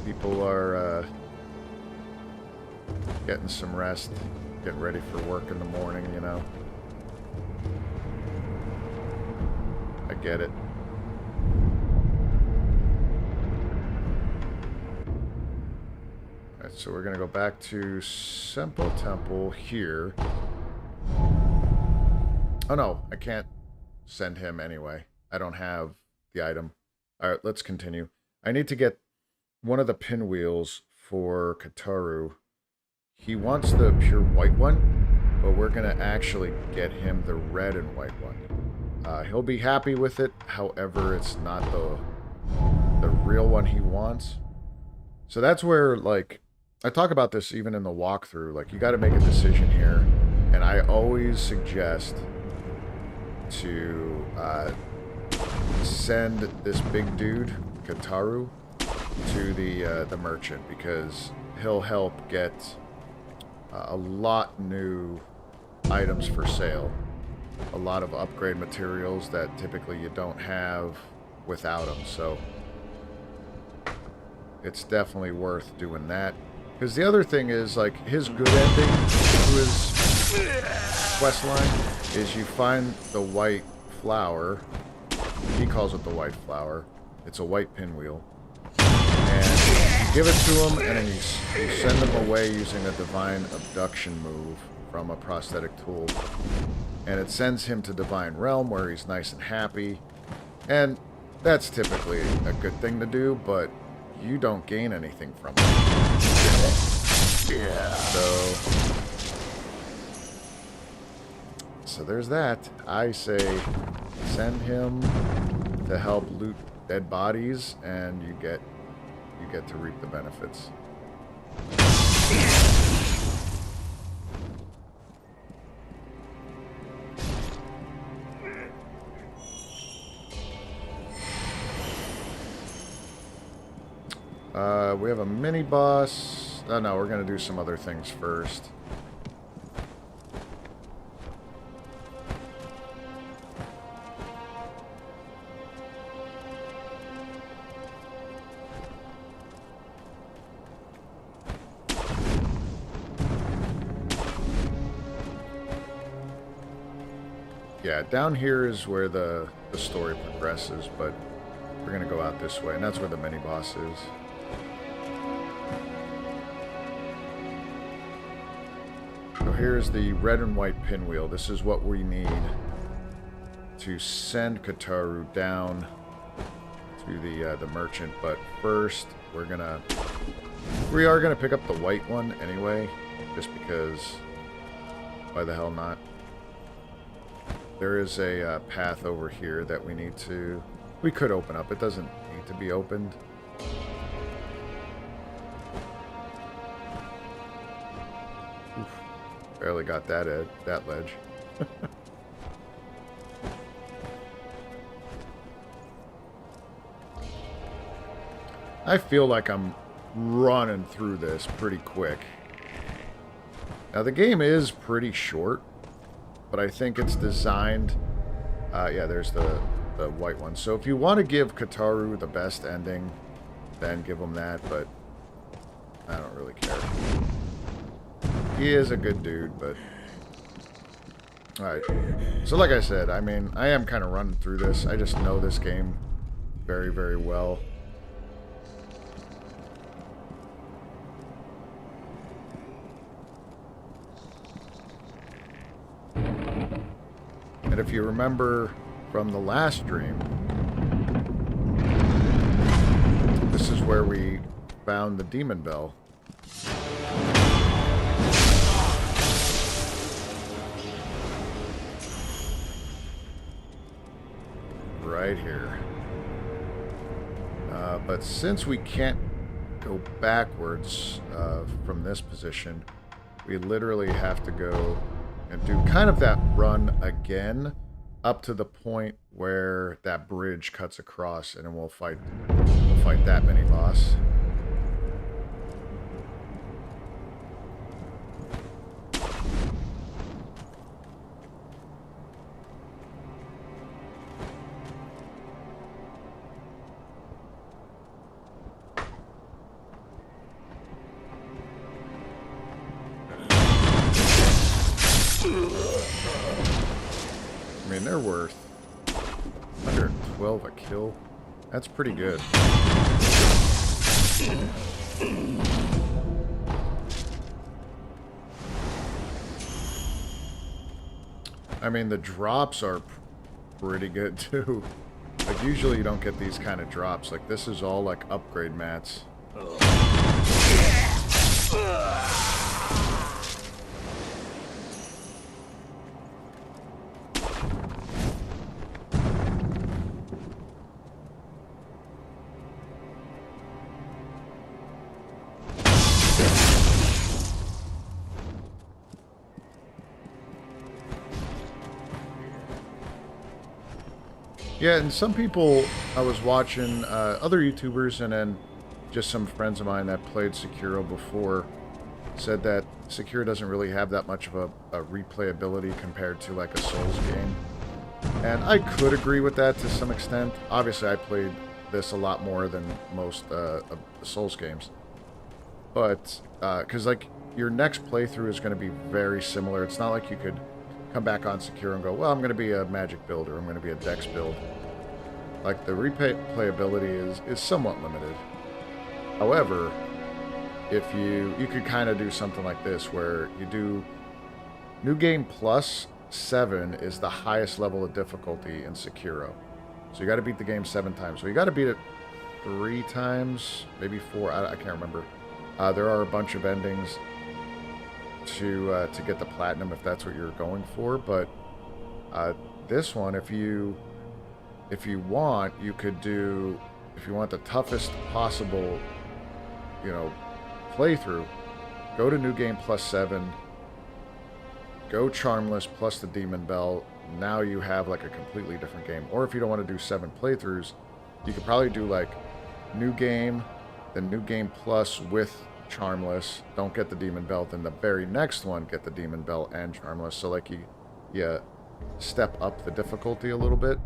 People are getting some rest, getting ready for work in the morning, you know. I get it. Alright, so we're going to go back to Senpou Temple here. Oh no, I can't send him anyway. I don't have the item. Alright, let's continue. I need to get one of the pinwheels for Kataru. He wants the pure white one, but we're going to actually get him the red and white one. He'll be happy with it, however, it's not the real one he wants. So that's where, like, I talk about this even in the walkthrough, like, you got to make a decision here, and I always suggest to send this big dude, Kataru, to the merchant, because he'll help get a lot new items for sale, a lot of upgrade materials that typically you don't have without them. So it's definitely worth doing that, because the other thing is, like, his good ending to his quest line is you find the white flower. He calls it the white flower. It's a white pinwheel. And you give it to him, and then you send him away using a divine abduction move from a prosthetic tool. And it sends him to Divine Realm, where he's nice and happy. And that's typically a good thing to do, but you don't gain anything from it. So there's that. I say send him to help loot dead bodies, and you get to reap the benefits. We have a mini boss. Oh no, we're gonna do some other things first. Yeah, down here is where the story progresses, but we're going to go out this way, and that's where the mini-boss is. So here's the red and white pinwheel. This is what we need to send Kataru down to the merchant, but first we are gonna pick up the white one anyway, just because why the hell not? There is a path over here that we could open up. It doesn't need to be opened. Oof, barely got that ledge. I feel like I'm running through this pretty quick. Now the game is pretty short, but I think it's designed... yeah, there's the white one. So if you want to give Kataru the best ending, then give him that, but I don't really care. He is a good dude, but... Alright. So like I said, I mean, I am kind of running through this. I just know this game very, very well. And if you remember from the last stream, this is where we found the demon bell. Right here. But since we can't go backwards from this position, we literally have to go and do kind of that run again up to the point where that bridge cuts across, and then we'll fight that mini boss. I mean, they're worth 112 a kill. That's pretty good. I mean, the drops are pretty good too. Like, usually you don't get these kind of drops. Like, this is all like upgrade mats. Yeah, and some people I was watching, other YouTubers and then just some friends of mine that played Sekiro before, said that Sekiro doesn't really have that much of a replayability compared to like a Souls game. And I could agree with that to some extent. Obviously, I played this a lot more than most of the Souls games. But, because like, your next playthrough is going to be very similar. It's not like you could come back on Sekiro and go, well, I'm going to be a magic build or I'm going to be a dex build. Like, the replayability is somewhat limited. However, if you could kind of do something like this where you do New Game Plus 7 is the highest level of difficulty in Sekiro. So you got to beat the game 7 times. So you got to beat it 3 times, maybe 4. I can't remember. There are a bunch of endings to get the platinum if that's what you're going for, but this one, if you want, you could do, if you want the toughest possible, you know, playthrough, go to New Game Plus 7, go Charmless plus the Demon Bell. Now you have like a completely different game. Or if you don't want to do 7 playthroughs, you could probably do like New Game, then New Game Plus with Charmless, don't get the Demon Bell, then the very next one get the Demon Bell and Charmless. So like you step up the difficulty a little bit.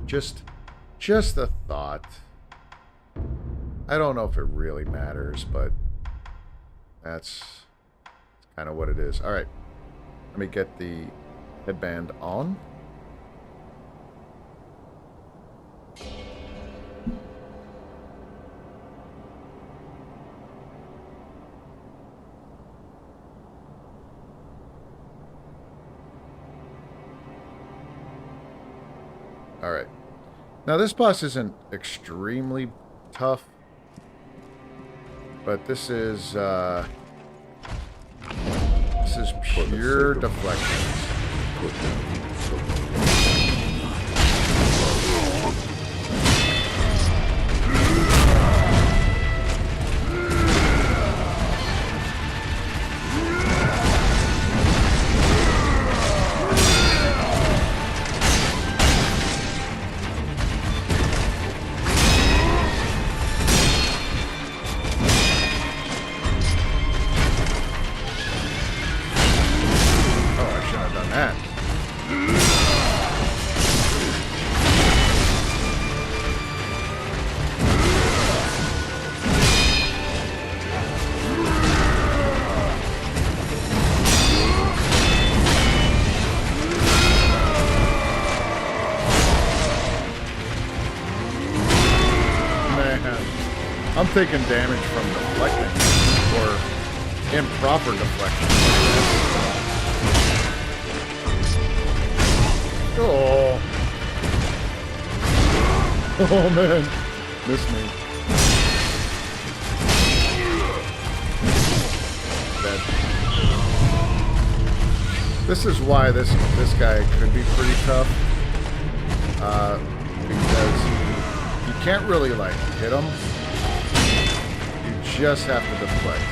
Just a thought. I don't know if it really matters, but that's kind of what it is. All right, let me get the Headband on. Alright. Now this boss isn't extremely tough, but this is pure deflections. I'm taking damage from deflecting, or improper deflection. Oh. Oh man. Miss me. Dead. This is why this guy could be pretty tough. Because you can't really like hit him. Just have to deflect.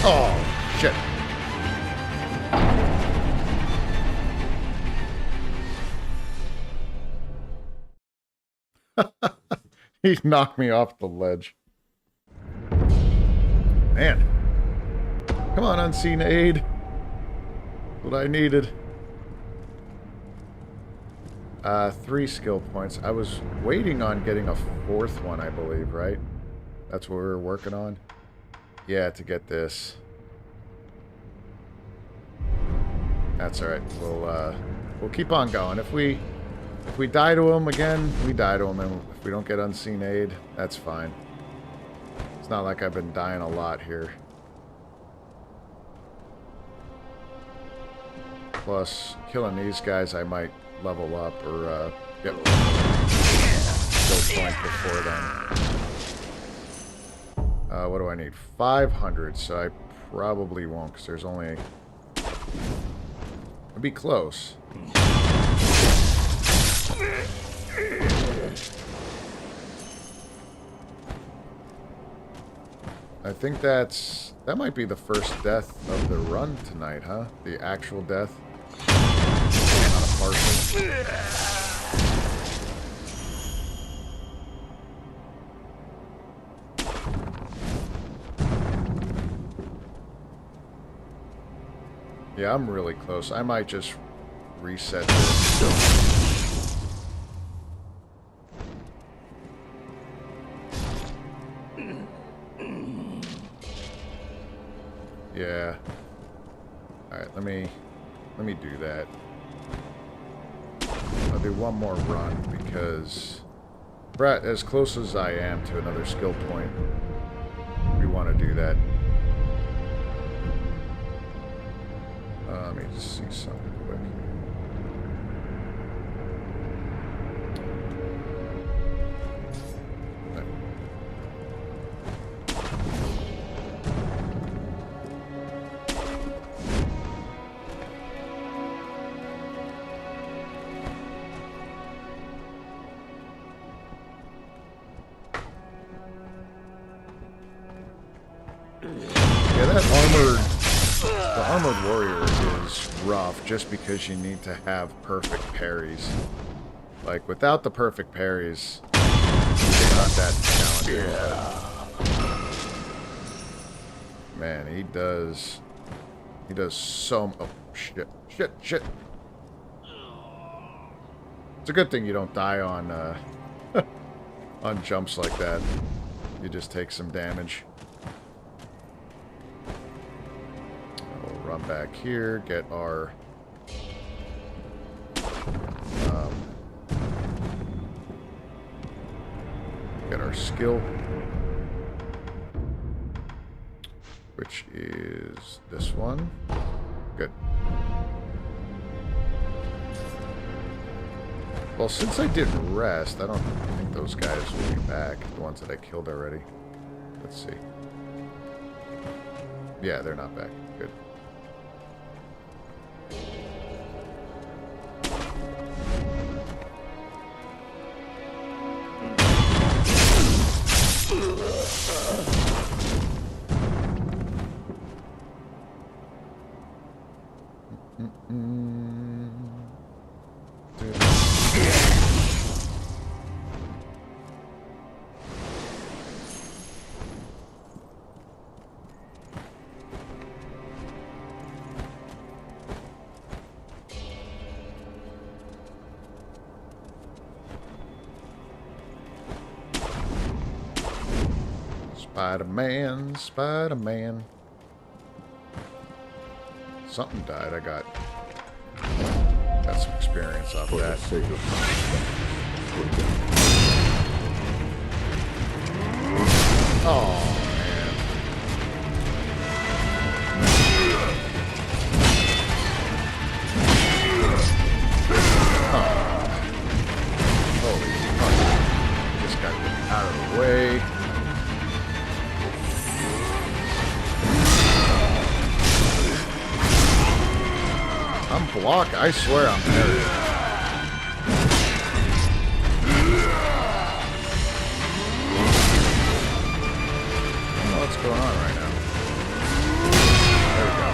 Oh, shit. He knocked me off the ledge. Man. Come on, unseen aid. What I needed. 3 skill points. I was waiting on getting a 4th one, I believe, right? That's what we were working on. Yeah, to get this. That's all right. We'll keep on going. If we die to him again, we die to him, and if we don't get unseen aid, that's fine. It's not like I've been dying a lot here. Plus, killing these guys, I might level up or get skill point before then. What do I need? 500, so I probably won't, because there's only... It'd be close. I think that might be the first death of the run tonight, huh? The actual death. Not a partial. Yeah, I'm really close. I might just reset this. Yeah. Alright, let me do that. I'll do one more run because as close as I am to another skill point, we want to do that. Let me just see something quick. Yeah, that the armored warrior is rough just because you need to have perfect parries. Like, without the perfect parries, they're not that challenging. Yeah. Man, he does so... Oh, shit. It's a good thing you don't die on, on jumps like that. You just take some damage. We'll run back here, get our skill, which is this one. Good. Well, since I did rest, I don't think those guys will be back. The ones that I killed already. Let's see. Yeah, they're not back. Good. Spider-Man, Spider-Man. Something died. I got some experience off that. Oh, man. Holy fuck. Just got to get out of the way. I'm blocked. I swear I'm married. I don't know what's going on right now. There we go.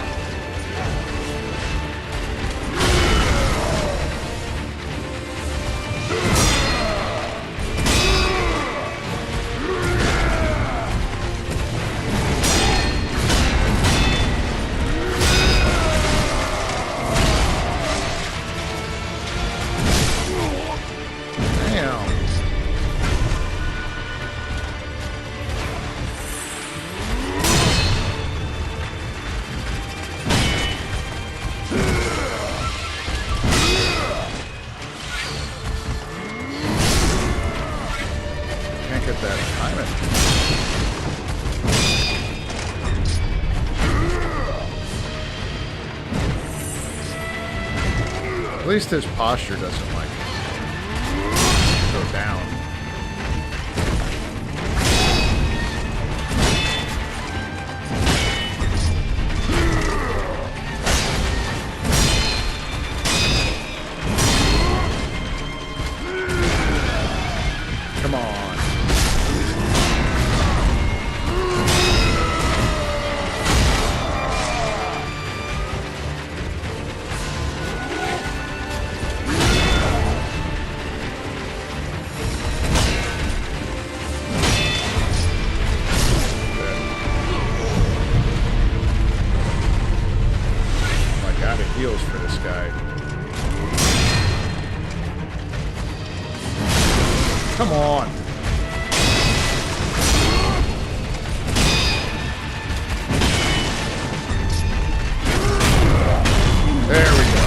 At least his posture doesn't, like, go down. Come on. Heals for this guy. Come on. There we go.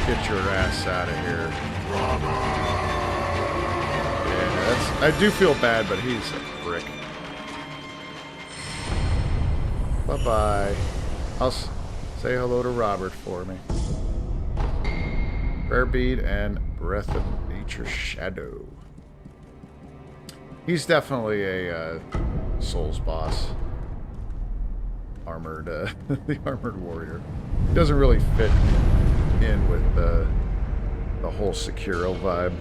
Get your ass out of here. Yeah, I do feel bad, but he's a prick. Bye-bye. I'll say hello to Robert for me. Prayer Bead and Breath of Nature Shadow. He's definitely a Souls boss. Armored, the armored warrior. Doesn't really fit in with the whole Sekiro vibe.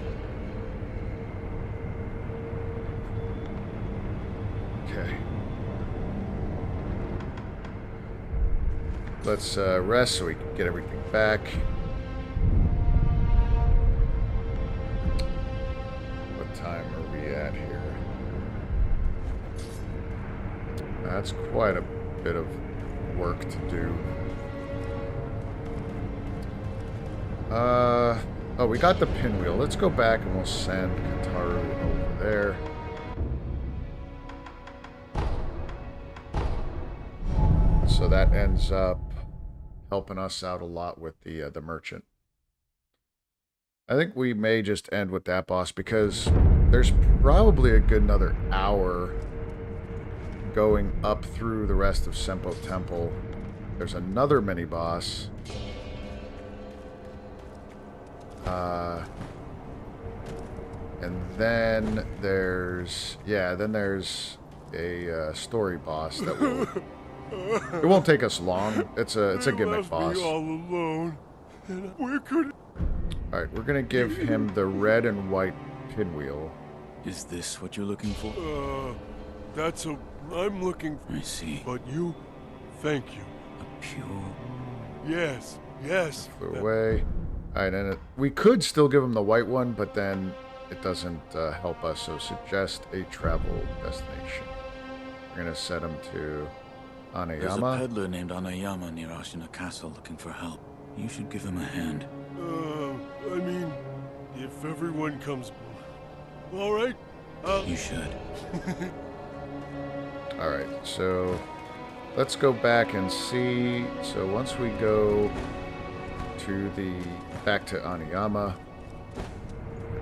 Okay. Let's rest so we can get everything back. What time are we at here? That's quite a bit of work to do. Oh, we got the pinwheel. Let's go back and we'll send Kataru over there. So that ends up helping us out a lot with the merchant. I think we may just end with that boss because there's probably a good another hour going up through the rest of Senpou Temple. There's another mini boss. And then there's a story boss that will. It won't take us long. It's a gimmick boss. All alone. Where could? All right, we're gonna give him the red and white pinwheel. Is this what you're looking for? I'm looking. I see. But you, thank you. A pure. Yes. Flew away. All right, and we could still give him the white one, but then it doesn't help us. So suggest a travel destination. We're gonna set him to Anayama. There's a peddler named Anayama near Ashina Castle looking for help. You should give him a hand. I mean, if everyone comes... All right. You should. All right, so let's go back and see. So once we go to back to Anayama,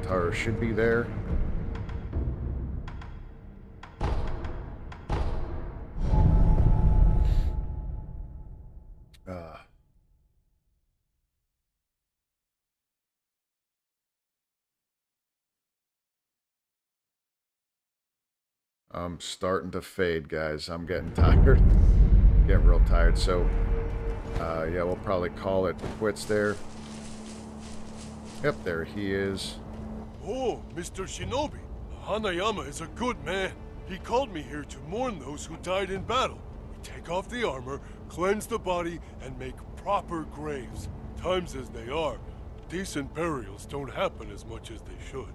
Taro should be there. I'm starting to fade, guys. I'm getting tired. Getting real tired. So, yeah, we'll probably call it quits there. Yep, there he is. Oh, Mr. Shinobi. Hanayama is a good man. He called me here to mourn those who died in battle. We take off the armor, cleanse the body, and make proper graves. Times as they are, decent burials don't happen as much as they should.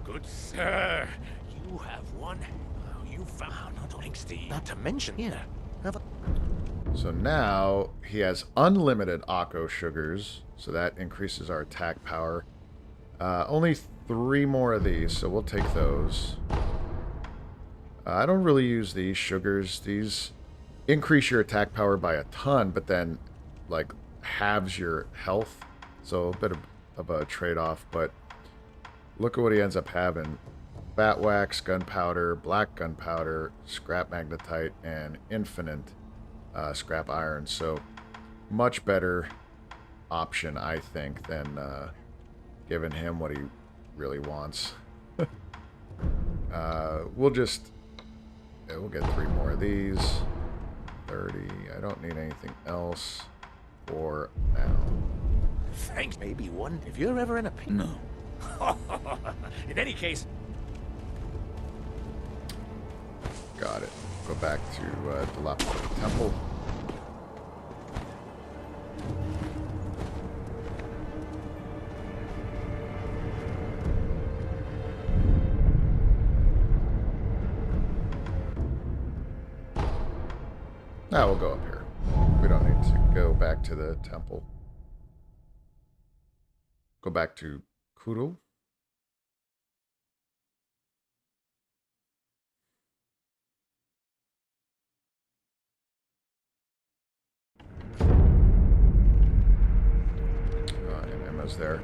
Good sir, you have one. You found not to mention here. So now he has unlimited Akko sugars, so that increases our attack power. Only 3 more of these, so we'll take those. I don't really use these sugars. These increase your attack power by a ton, but then like halves your health, so a bit of a trade-off. But look at what he ends up having. Bat wax, gunpowder, black gunpowder, scrap magnetite, and infinite scrap iron. So much better option, I think, than giving him what he really wants. We'll get 3 more of these. 30. I don't need anything else for now. Thanks. Maybe one if you're ever in a pinch. No. In any case. Got it. Go back to the Temple. Now we'll go up here. We don't need to go back to the temple. Go back to Kuro. And Emma's there.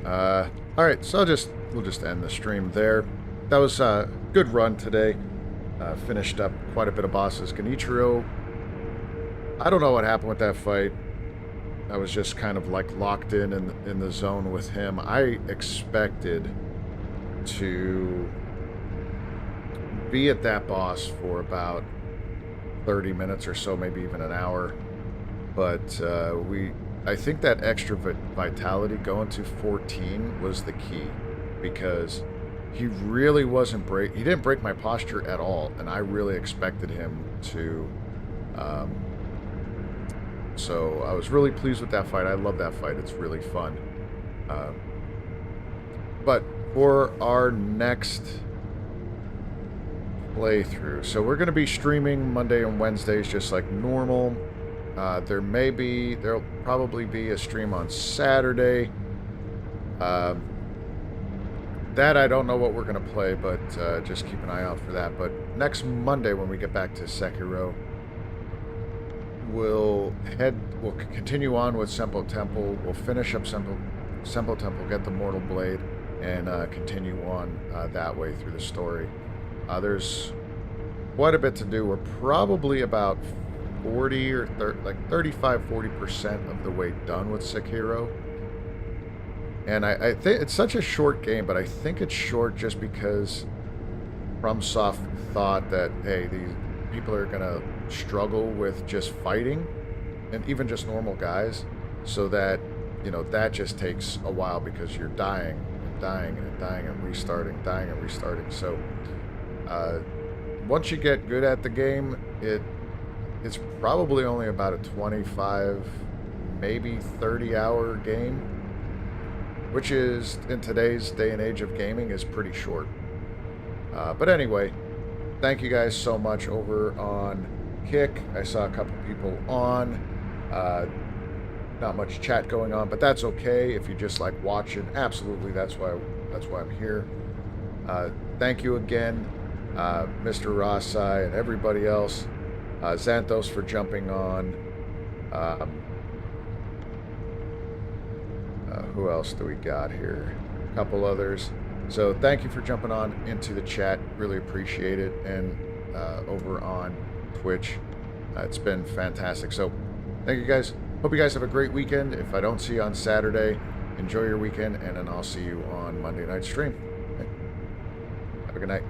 All right, so we'll just end the stream there. That was a good run today. Finished up quite a bit of bosses. Genichiro, I don't know what happened with that fight. I was just kind of like locked in the zone with him. I expected to be at that boss for about 30 minutes or so, maybe even an hour. But I think that extra vitality going to 14 was the key, because he really wasn't he didn't break my posture at all, and I really expected him to. So I was really pleased with that fight. I love that fight. It's really fun. But for our next playthrough, so we're going to be streaming Monday and Wednesdays just like normal. There'll probably be a stream on Saturday. That I don't know what we're going to play, but just keep an eye out for that. But next Monday when we get back to Sekiro, we'll continue on with Senpou Temple. We'll finish up Senpou Temple, get the Mortal Blade, and continue on that way through the story. There's quite a bit to do. We're probably about 40 or 35-40% of the way done with Sekiro. And I think it's such a short game, but I think it's short just because FromSoft thought that, hey, these people are going to struggle with just fighting, and even just normal guys, so that, you know, that just takes a while because you're dying and dying and dying and restarting, dying and restarting. So once you get good at the game, it's probably only about a 25, maybe 30-hour game, which is, in today's day and age of gaming, is pretty short. But anyway, thank you guys so much over on Kick. I saw a couple people on. Not much chat going on, but that's okay. If you just like watching, absolutely, that's why I'm here. Thank you again, Mr. Rossai and everybody else. Xanthos for jumping on. Who else do we got here? A couple others. So thank you for jumping on into the chat. Really appreciate it. And over on Twitch, it's been fantastic. So thank you guys. Hope you guys have a great weekend. If I don't see you on Saturday, enjoy your weekend, and then I'll see you on Monday night stream. Okay. Have a good night.